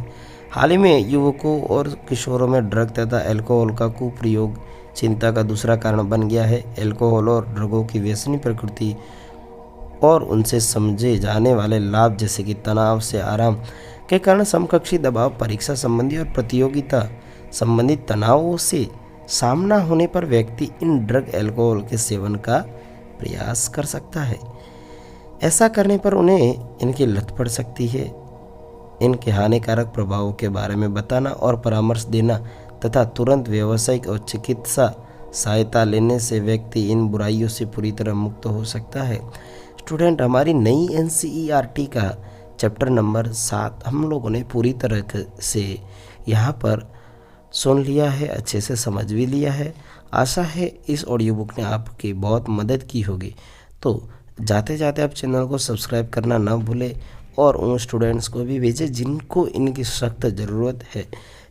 S2: हाल ही में युवकों और किशोरों में ड्रग तथा अल्कोहल का कुप्रयोग चिंता का दूसरा कारण बन गया है। अल्कोहल और ड्रगों की व्यसनी प्रकृति और उनसे समझे जाने वाले लाभ जैसे कि तनाव से आराम के कारण समकक्षी दबाव, परीक्षा संबंधी और प्रतियोगिता संबंधित तनावों से सामना होने पर व्यक्ति इन ड्रग अल्कोहल के सेवन का प्रयास कर सकता है। ऐसा करने पर उन्हें इनकी लत पड़ सकती है। इनके हानिकारक प्रभावों के बारे में बताना और परामर्श देना तथा तुरंत व्यावसायिक और चिकित्सा सहायता लेने से व्यक्ति इन बुराइयों से पूरी तरह मुक्त हो सकता है। स्टूडेंट, हमारी नई NCERT का चैप्टर नंबर 7 हम लोगों ने पूरी तरह से यहाँ पर सुन लिया है, अच्छे से समझ भी लिया है। आशा है इस ऑडियो बुक ने आपकी बहुत मदद की होगी। तो जाते जाते आप चैनल को सब्सक्राइब करना ना भूलें और उन स्टूडेंट्स को भी भेजें जिनको इनकी सख्त ज़रूरत है,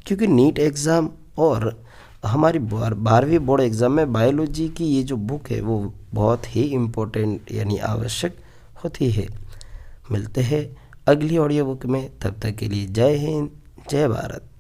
S2: क्योंकि नीट एग्ज़ाम और हमारी 12वीं बोर्ड एग्ज़ाम में बायोलॉजी की ये जो बुक है वो बहुत ही इम्पोर्टेंट यानी आवश्यक होती है। मिलते हैं अगली ऑडियो बुक में। तब तक के लिए जय हिंद, जय भारत।